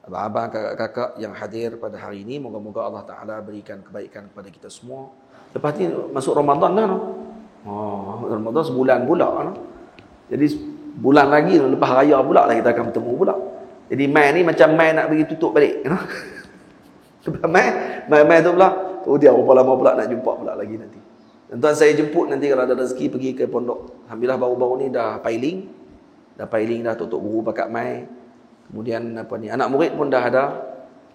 abang-abang, kakak-kakak yang hadir pada hari ini. Moga-moga Allah Ta'ala berikan kebaikan kepada kita semua. Lepas ni masuk Ramadan dah. Ramadan sebulan pula. Jadi bulan lagi lepas raya pula lah kita akan bertemu pula. Jadi Mai ni macam Mai nak pergi tutup balik. Lepas Mai tu pula, dia berapa lama pula nak jumpa pula lagi nanti. Dan tuan saya jemput nanti kalau ada rezeki pergi ke pondok. Alhamdulillah baru-baru ni dah piling dah tutup guru pakat Mai. Kemudian anak murid pun dah ada.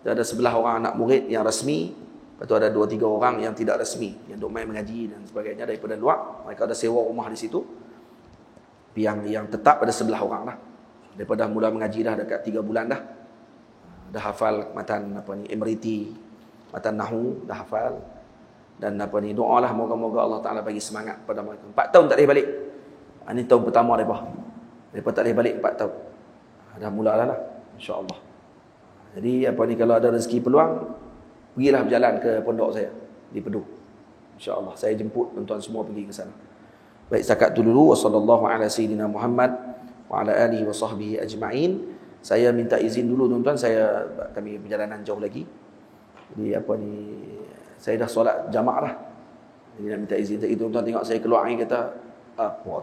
Dah ada 11 orang anak murid yang rasmi. Lepas tu ada 2-3 orang yang tidak rasmi, yang duk main mengaji dan sebagainya daripada luar. Mereka ada sewa rumah di situ. Yang tetap ada 11 orang dah. Daripada mula mengaji dah dekat 3 bulan dah. Dah hafal matan Emirati, matan Nahu dah hafal. Dan doa lah moga-moga Allah Ta'ala bagi semangat pada mereka. 4 tahun tak boleh balik. Ini tahun pertama mereka tak boleh balik 4 tahun. Dah mula lah insya-Allah. Jadi kalau ada rezeki peluang, pergilah berjalan ke pondok saya di Pedu. InsyaAllah saya jemput tuan-tuan semua pergi ke sana. Baik, setakat itu dulu. Wassallallahu ala sayyidina Muhammad wa ala alihi wa sahbihi ajma'in. Saya minta izin dulu tuan-tuan, kami perjalanan jauh lagi. Jadi saya dah solat jamaah dah. Jadi nak minta izin. Itu tuan-tuan tengok saya keluar ni kata,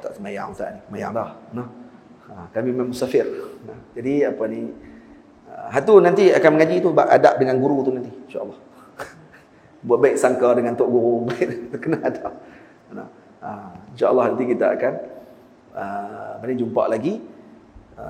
tak semayang Ustaz ni. Semayang dah. Kami memang musafir. Jadi hatu nanti akan mengaji tu adab dengan guru tu nanti insya-Allah. Buat baik sangka dengan tok guru, baik kena adab. Insya-Allah nanti kita akan jumpa lagi.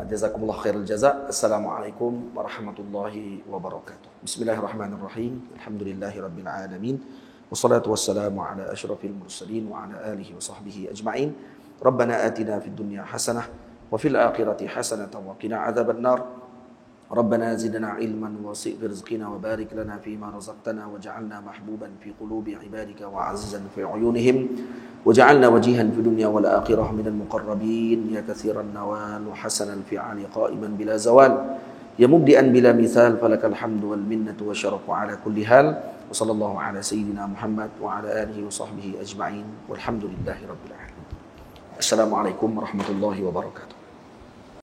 Jazakumullah khairul jazak. Assalamualaikum warahmatullahi wabarakatuh. Bismillahirrahmanirrahim. Alhamdulillahirabbil alamin. Wassalatu wassalamu ala asyrafil mursalin wa ala alihi wa sahbihi ajma'in. Rabbana atina fid dunya hasanah wa fil akhirati hasanah wa qina adzaban nar. ربنا زدنا علما وسع في رزقنا وبارك لنا فيما رزقتنا وجعلنا محبوبا في قلوب عبادك وعزيزا في عيونهم وجعلنا وجيها في الدنيا والآخرة من المقربين يا كثير النوال وحسن الفعال قائما بلا زوال يا مبدئا بلا مثال فلك الحمد والمنة والشرف على كل حال وصلى الله على سيدنا محمد وعلى آله وصحبه أجمعين والحمد لله رب العالمين. السلام عليكم ورحمة الله وبركاته.